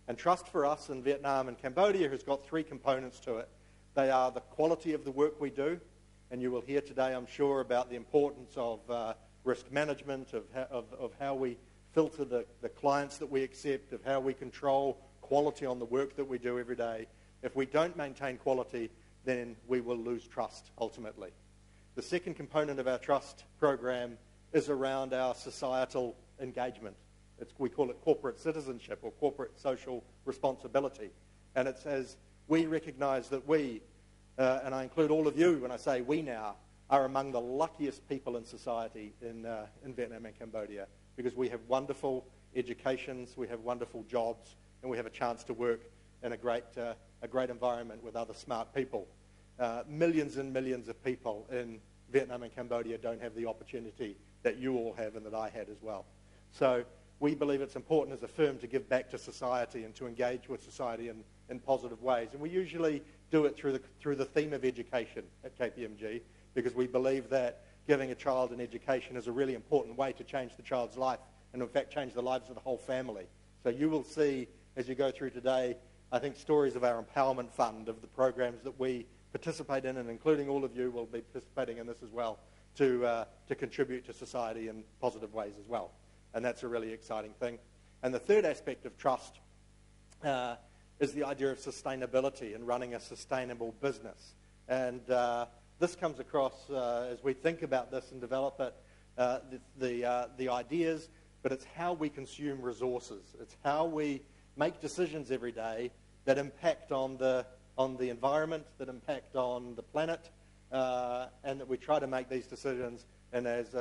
And trust for us in Vietnam and Cambodia has got three components to it. They are the quality of the work we do, and you will hear today, I'm sure, about the importance of risk management, of how we filter the clients that we accept, of how we control quality on the work that we do every day. If we don't maintain quality, then we will lose trust, ultimately. The second component of our trust program is around our societal engagement. We call it corporate citizenship or corporate social responsibility. And it says we recognize that we, and I include all of you when I say we now, are among the luckiest people in society in Vietnam and Cambodia, because we have wonderful educations, we have wonderful jobs, and we have a chance to work in a great environment with other smart people. Millions and millions of people in Vietnam and Cambodia don't have the opportunity that you all have and that I had as well. So we believe it's important as a firm to give back to society and to engage with society in positive ways. And we usually do it through the theme of education at KPMG, because we believe that giving a child an education is a really important way to change the child's life and, in fact, change the lives of the whole family. So you will see, as you go through today, I think stories of our empowerment fund, of the programs that we participate in, and including all of you will be participating in this as well, to contribute to society in positive ways as well. And that's a really exciting thing. And the third aspect of trust is the idea of sustainability and running a sustainable business. And this comes across as we think about this and develop it, the ideas, but it's how we consume resources. It's how we make decisions every day that impact on the environment, that impact on the planet, and that we try to make these decisions in as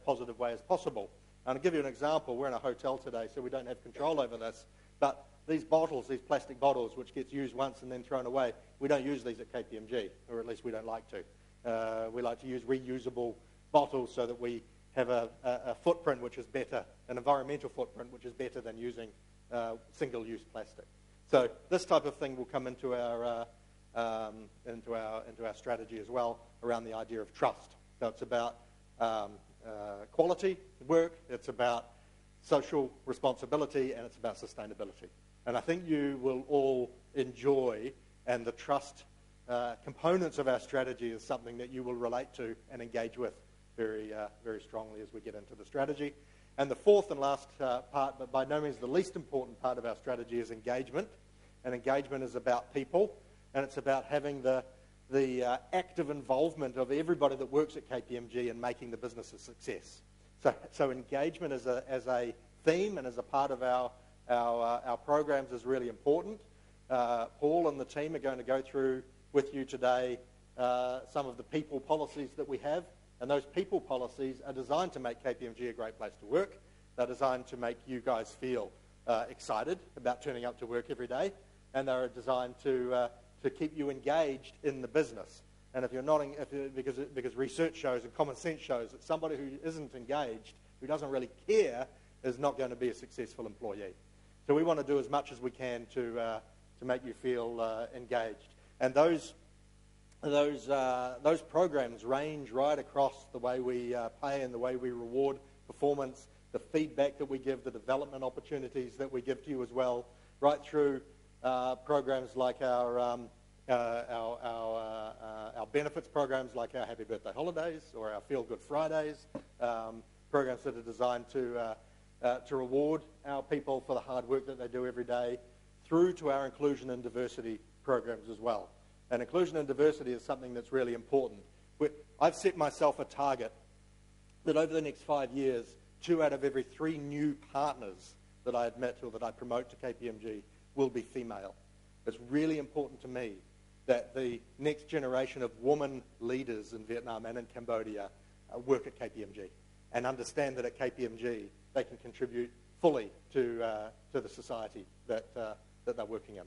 positive way as possible. And I'll give you an example. We're in a hotel today, so we don't have control over this. But these bottles, these plastic bottles, which gets used once and then thrown away, we don't use these at KPMG, or at least we don't like to. We like to use reusable bottles so that we have a footprint which is better, an environmental footprint which is better than using single-use plastic. So this type of thing will come into our strategy as well, around the idea of trust. So it's about quality work, it's about social responsibility, and it's about sustainability. And I think you will all enjoy, and the trust components of our strategy is something that you will relate to and engage with very strongly as we get into the strategy. And the fourth and last part, but by no means the least important part of our strategy, is engagement. And engagement is about people, and it's about having the active involvement of everybody that works at KPMG in making the business a success. So engagement as a theme and as a part of our programs is really important. Paul and the team are going to go through with you today some of the people policies that we have, and those people policies are designed to make KPMG a great place to work. They're designed to make you guys feel excited about turning up to work every day, and they're designed to keep you engaged in the business. And if you're not, because research shows and common sense shows that somebody who isn't engaged, who doesn't really care, is not going to be a successful employee. So we want to do as much as we can to make you feel engaged. And those programs range right across the way we pay and the way we reward performance, the feedback that we give, the development opportunities that we give to you as well, right through programs like our benefits programs like our Happy Birthday Holidays or our Feel Good Fridays, programs that are designed to reward our people for the hard work that they do every day, through to our inclusion and diversity programs as well. And inclusion and diversity is something that's really important. I've set myself a target that over the next 5 years, 2 out of every 3 new partners that I admit or that I promote to KPMG will be female. It's really important to me that the next generation of women leaders in Vietnam and in Cambodia work at KPMG and understand that at KPMG they can contribute fully to the society that they're working in.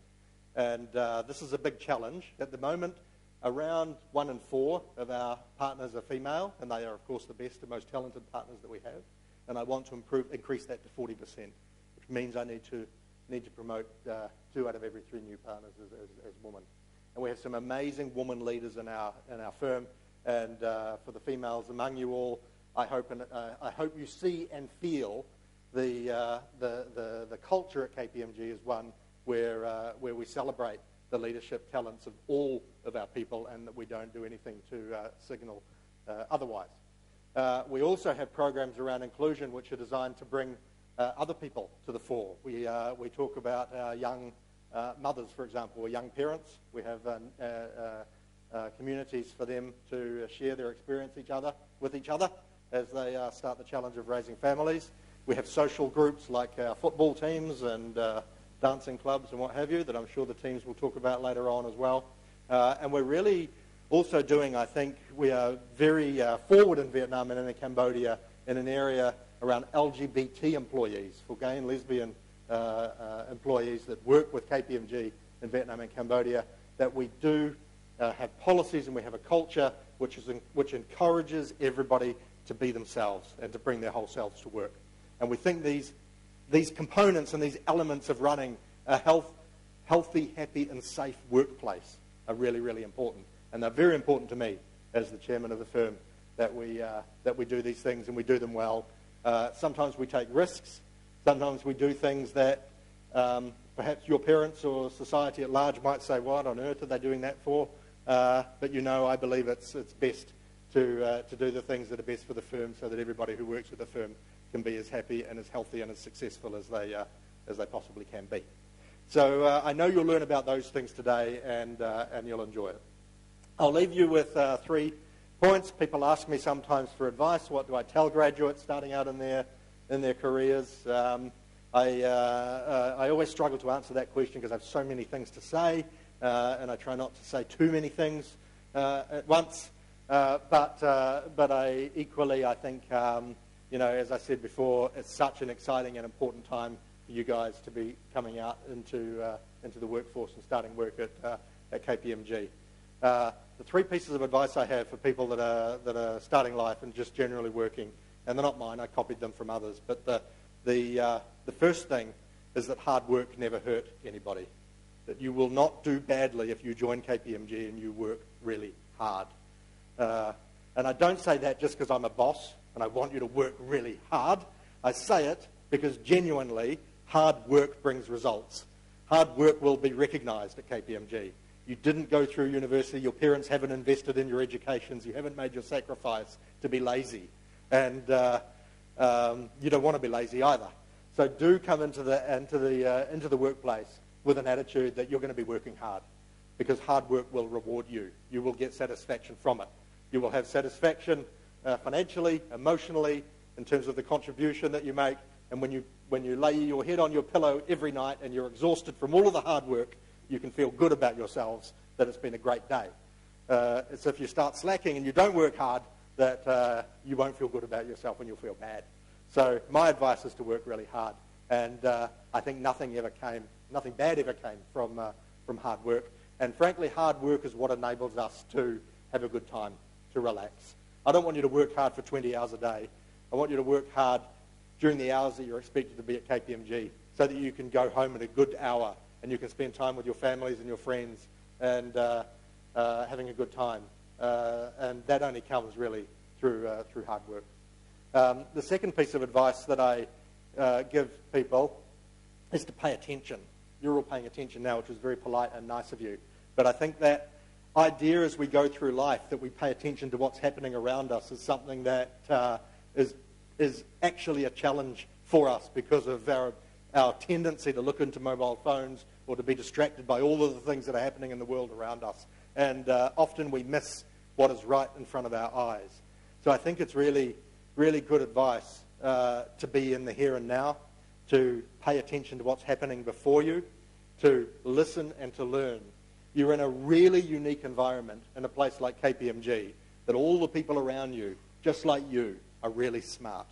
And this is a big challenge. At the moment, around 1 in 4 of our partners are female, and they are, of course, the best and most talented partners that we have. And I want to increase that to 40%, which means I need to promote 2 out of every 3 new partners as women. And we have some amazing woman leaders in our firm. And for the females among you all, I hope you see and feel the culture at KPMG is one where we celebrate the leadership talents of all of our people and that we don't do anything to signal otherwise. We also have programs around inclusion which are designed to bring other people to the fore. We talk about our young mothers, for example, or young parents. We have communities for them to share their experience with each other as they start the challenge of raising families. We have social groups like our football teams and dancing clubs and what have you that I'm sure the teams will talk about later on as well. And we're really also doing, I think, we are very forward in Vietnam and in Cambodia in an area around LGBT employees, for gay and lesbian employees that work with KPMG in Vietnam and Cambodia, that we do have policies and we have a culture which encourages everybody to be themselves and to bring their whole selves to work. And we think these components and these elements of running a healthy, happy, and safe workplace are really, really important. And they're very important to me as the chairman of the firm that we do these things and we do them well. Sometimes we take risks. Sometimes we do things that perhaps your parents or society at large might say, what on earth are they doing that for? But I believe it's best to do the things that are best for the firm so that everybody who works with the firm can be as happy and as healthy and as successful as they possibly can be. So I know you'll learn about those things today and you'll enjoy it. I'll leave you with 3 points. People ask me sometimes for advice. What do I tell graduates starting out in their careers? I always struggle to answer that question because I have so many things to say, and I try not to say too many things at once. But I think, as I said before, it's such an exciting and important time for you guys to be coming out into the workforce and starting work at KPMG. The 3 pieces of advice I have for people that are starting life and just generally working, and they're not mine, I copied them from others, but the first thing is that hard work never hurt anybody. That you will not do badly if you join KPMG and you work really hard. And I don't say that just because I'm a boss and I want you to work really hard. I say it because genuinely hard work brings results. Hard work will be recognized at KPMG. You didn't go through university. Your parents haven't invested in your educations. You haven't made your sacrifice to be lazy. And you don't want to be lazy either. So do come into the workplace with an attitude that you're going to be working hard, because hard work will reward you. You will get satisfaction from it. You will have satisfaction financially, emotionally, in terms of the contribution that you make. And when you lay your head on your pillow every night and you're exhausted from all of the hard work, you can feel good about yourselves that it's been a great day. It's if you start slacking and you don't work hard that you won't feel good about yourself and you'll feel bad. So my advice is to work really hard. And I think nothing bad ever came from hard work. And frankly, hard work is what enables us to have a good time, to relax. I don't want you to work hard for 20 hours a day. I want you to work hard during the hours that you're expected to be at KPMG so that you can go home at a good hour and you can spend time with your families and your friends and having a good time. And that only comes really through hard work. The second piece of advice that I give people is to pay attention. You're all paying attention now, which is very polite and nice of you. But I think that idea as we go through life, that we pay attention to what's happening around us, is something that is actually a challenge for us because of our tendency to look into mobile phones or to be distracted by all of the things that are happening in the world around us. And often we miss what is right in front of our eyes. So I think it's really, really good advice to be in the here and now, to pay attention to what's happening before you, to listen and to learn. You're in a really unique environment in a place like KPMG, that all the people around you, just like you, are really smart.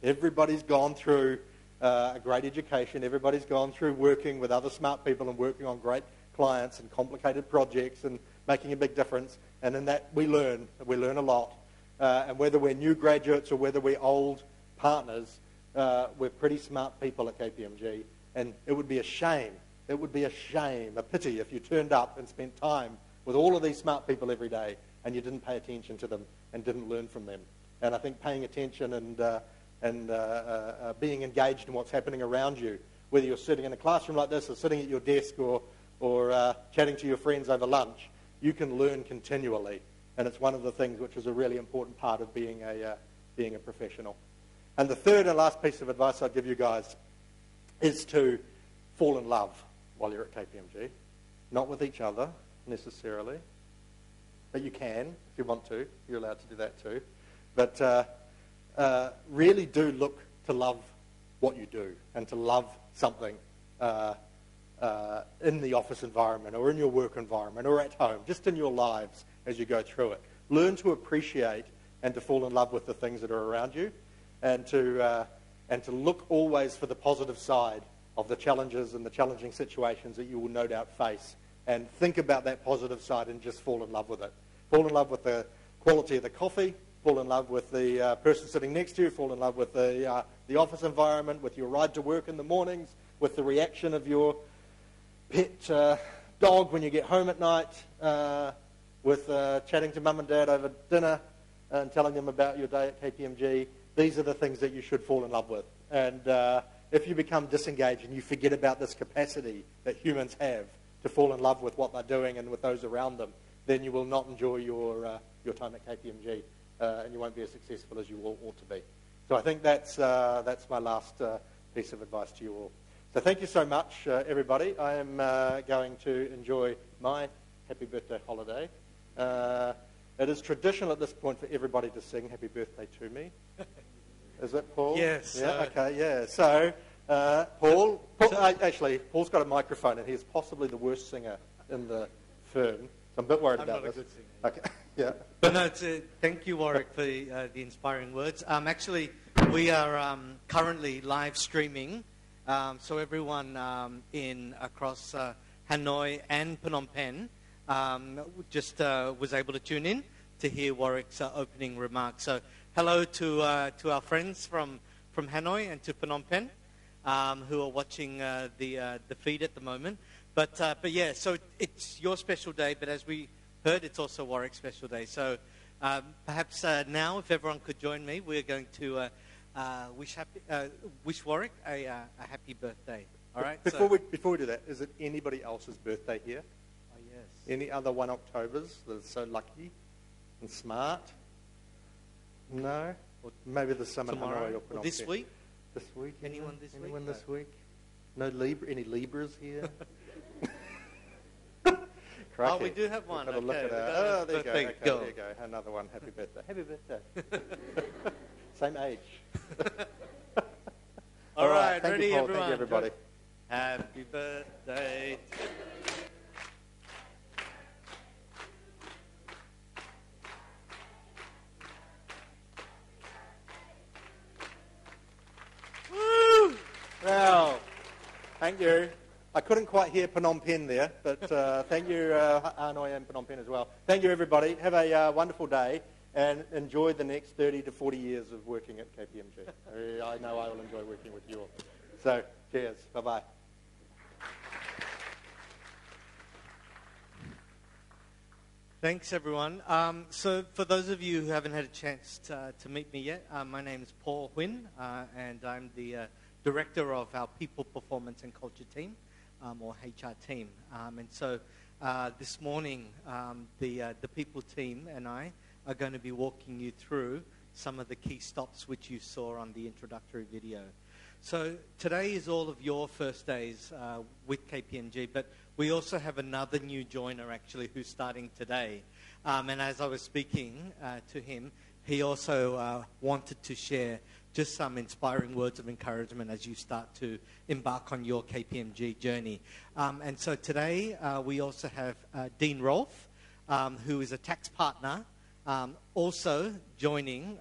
Everybody's gone through a great education. Everybody's gone through working with other smart people and working on great clients and complicated projects and making a big difference. And in that, we learn a lot. And whether we're new graduates or whether we're old partners, we're pretty smart people at KPMG. And it would be a shame, a pity if you turned up and spent time with all of these smart people every day and you didn't pay attention to them and didn't learn from them. And I think paying attention and being engaged in what's happening around you, whether you're sitting in a classroom like this or sitting at your desk or chatting to your friends over lunch, you can learn continually. And it's one of the things which is a really important part of being a professional. And the third and last piece of advice I'd give you guys is to fall in love while you're at KPMG. Not with each other, necessarily. But you can, if you want to. You're allowed to do that too. But really do look to love what you do and to love something in the office environment or in your work environment or at home, just in your lives as you go through it. Learn to appreciate and to fall in love with the things that are around you, and to look always for the positive side of the challenges and the challenging situations that you will no doubt face, and think about that positive side and just fall in love with it. Fall in love with the quality of the coffee, fall in love with the person sitting next to you, fall in love with the office environment, with your ride to work in the mornings, with the reaction of your pet dog when you get home at night, with chatting to mum and dad over dinner and telling them about your day at KPMG. These are the things that you should fall in love with. And if you become disengaged and you forget about this capacity that humans have to fall in love with what they're doing and with those around them, then you will not enjoy your time at KPMG, and you won't be as successful as you ought to be. So I think that's my last piece of advice to you all. So thank you so much, everybody. I am going to enjoy my happy birthday holiday. It is traditional at this point for everybody to sing happy birthday to me. Is it, Paul? Yes. Yeah, okay, yeah. So, Paul actually, Paul's got a microphone, and he's possibly the worst singer in the firm. So I'm a bit worried about this. I'm not a good singer. Okay, yeah. But no, thank you, Warwick, for the inspiring words. Actually, we are currently live streaming, so everyone across Hanoi and Phnom Penh just was able to tune in to hear Warwick's opening remarks. So hello to our friends from Hanoi and to Phnom Penh who are watching the feed at the moment. But yeah, so it's your special day, but as we heard, it's also Warwick's special day. So perhaps now, if everyone could join me, we're going to wish Warwick a happy birthday. All right. Before we do that, is it anybody else's birthday here? Oh, yes. Any other 1 Octobers that are so lucky and smart? No? Or maybe there's some in Hanoi or Phnom Penh. This week? This week? Anyone this week? Anyone this week? No any Libras here? Oh, we do have one. Got to look at our there you go. birthday Okay, girl. there you go. Another one. Happy birthday. Happy birthday. Same age. All right, Thank ready, you, Paul. everyone? Thank you, everybody. Happy birthday. Woo! Well, thank you. I couldn't quite hear Phnom Penh there, but thank you, Hanoi and Phnom Penh as well. Thank you, everybody. Have a wonderful day and enjoy the next 30 to 40 years of working at KPMG. I know I will enjoy working with you all. So Cheers. Bye-bye. Thanks, everyone. So for those of you who haven't had a chance to meet me yet, my name is Paul Huynh, and I'm the director of our People, Performance and Culture team, or HR team. And so this morning, the People team and I are going to be walking you through some of the key stops which you saw on the introductory video. So today is all of your first days with KPMG, but we also have another new joiner actually who's starting today. And as I was speaking to him, he also wanted to share just some inspiring words of encouragement as you start to embark on your KPMG journey. And so today we also have Dean Rolfe, who is a tax partner, also joining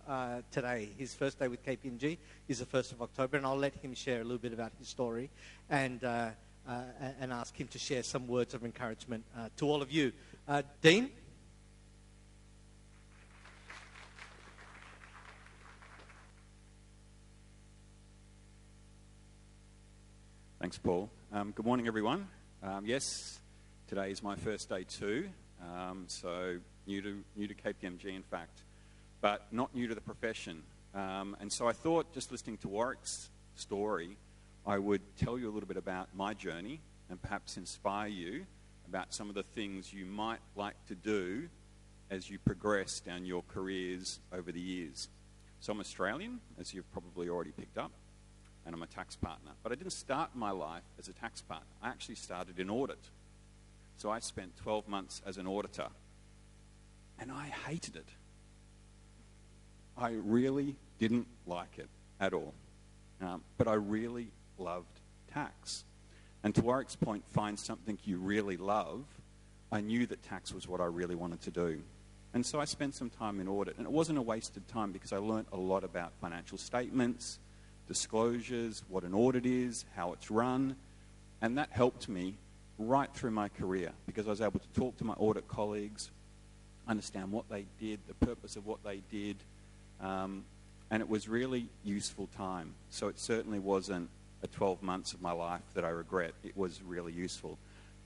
today. His first day with KPMG is the 1st of October, and I'll let him share a little bit about his story and ask him to share some words of encouragement to all of you. Dean? Thanks, Paul. Good morning, everyone. Yes, today is my first day too, so new to KPMG, in fact, but not new to the profession. And so I thought, just listening to Warwick's story, I would tell you a little bit about my journey and perhaps inspire you about some of the things you might like to do as you progress down your careers over the years. So I'm Australian, as you've probably already picked up, and I'm a tax partner. But I didn't start my life as a tax partner. I actually started in audit. So I spent 12 months as an auditor, and I hated it. I really didn't like it at all. But I really loved tax. And to Warwick's point, find something you really love, I knew that tax was what I really wanted to do. And so I spent some time in audit. And it wasn't a wasted time because I learned a lot about financial statements, disclosures, what an audit is, how it's run. And that helped me right through my career because I was able to talk to my audit colleagues, understand what they did, the purpose of what they did. And it was really useful time. So it certainly wasn't a 12 months of my life that I regret. It was really useful.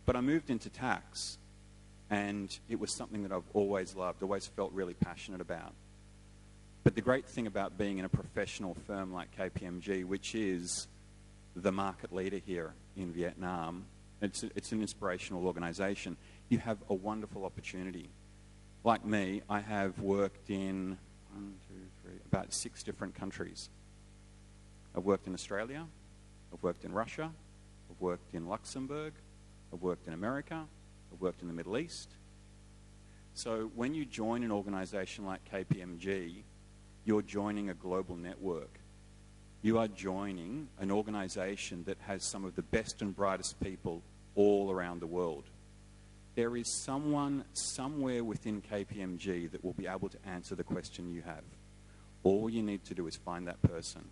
But I moved into tax, and it was something that I've always loved, always felt really passionate about. But the great thing about being in a professional firm like KPMG, which is the market leader here in Vietnam, it's an inspirational organization, you have a wonderful opportunity. Like me, I have worked in about 6 different countries. I've worked in Australia, I've worked in Russia, I've worked in Luxembourg, I've worked in America, I've worked in the Middle East. So when you join an organization like KPMG, you're joining a global network. You are joining an organization that has some of the best and brightest people all around the world. There is someone somewhere within KPMG that will be able to answer the question you have. All you need to do is find that person.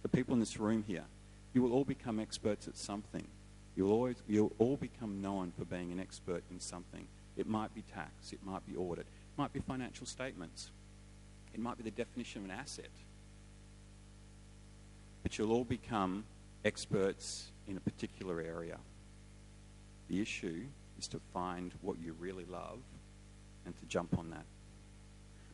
The people in this room here, you will all become experts at something. You'll all become known for being an expert in something. It might be tax, it might be audit, it might be financial statements, it might be the definition of an asset. But you'll all become experts in a particular area. The issue is to find what you really love and to jump on that.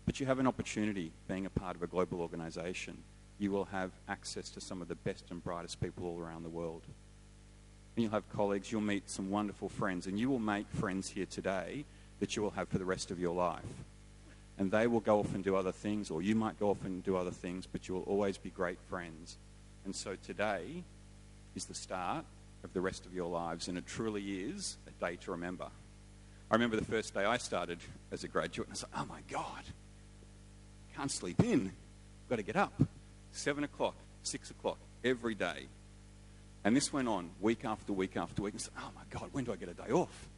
But you have an opportunity being a part of a global organization. You will have access to some of the best and brightest people all around the world. And you'll have colleagues, you'll meet some wonderful friends, and you will make friends here today that you will have for the rest of your life. And they will go off and do other things, or you might go off and do other things, but you will always be great friends. And so today is the start of the rest of your lives, and it truly is a day to remember. I remember the first day I started as a graduate, and I was like, oh my God, can't sleep in. I've got to get up. 7 o'clock, 6 o'clock, every day. And this went on week after week after week. And I said, oh my God, when do I get a day off?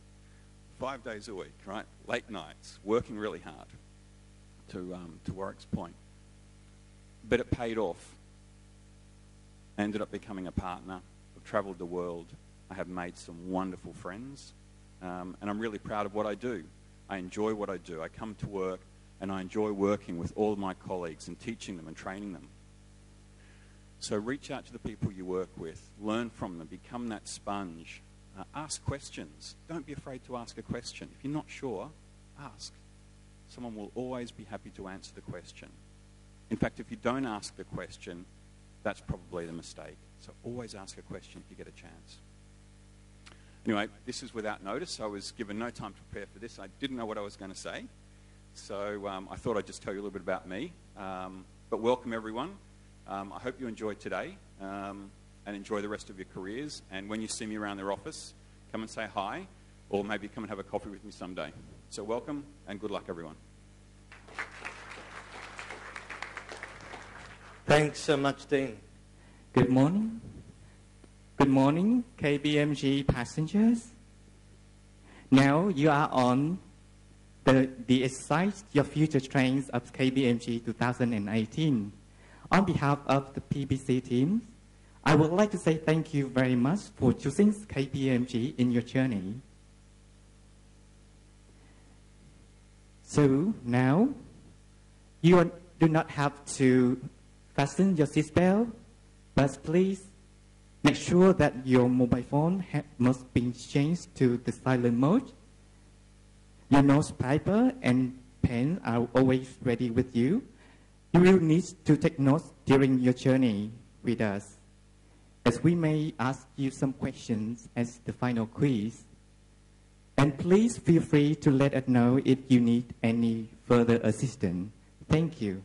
5 days a week, right? Late nights, working really hard, to Warwick's point. But it paid off. I ended up becoming a partner. I've traveled the world. I have made some wonderful friends. And I'm really proud of what I do. I enjoy what I do. I come to work, and I enjoy working with all of my colleagues and teaching them and training them. So reach out to the people you work with, learn from them, become that sponge. Ask questions. Don't be afraid to ask a question. If you're not sure, ask. Someone will always be happy to answer the question. In fact, if you don't ask the question, that's probably the mistake. So always ask a question if you get a chance. Anyway, this is without notice. I was given no time to prepare for this. I didn't know what I was going to say. So I thought I'd just tell you a little bit about me. But welcome, everyone. I hope you enjoyed today and enjoy the rest of your careers. And when you see me around their office, come and say hi, or maybe come and have a coffee with me someday. So welcome, and good luck, everyone. Thanks so much, Dean. Good morning. Good morning, KPMG passengers. Now you are on the Excite Your Future trains of KPMG 2018. On behalf of the PBC team, I would like to say thank you very much for choosing KPMG in your journey. So now, you do not have to fasten your seatbelt, but please make sure that your mobile phone must be changed to the silent mode. Your note paper and pen are always ready with you. You will need to take notes during your journey with us, as we may ask you some questions as the final quiz. And please feel free to let us know if you need any further assistance. Thank you.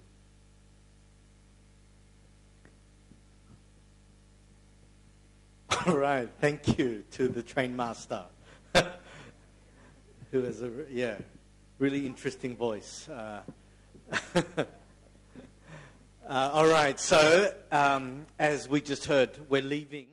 All right, thank you to the train master, who has a really interesting voice. All right, so as we just heard, we're leaving.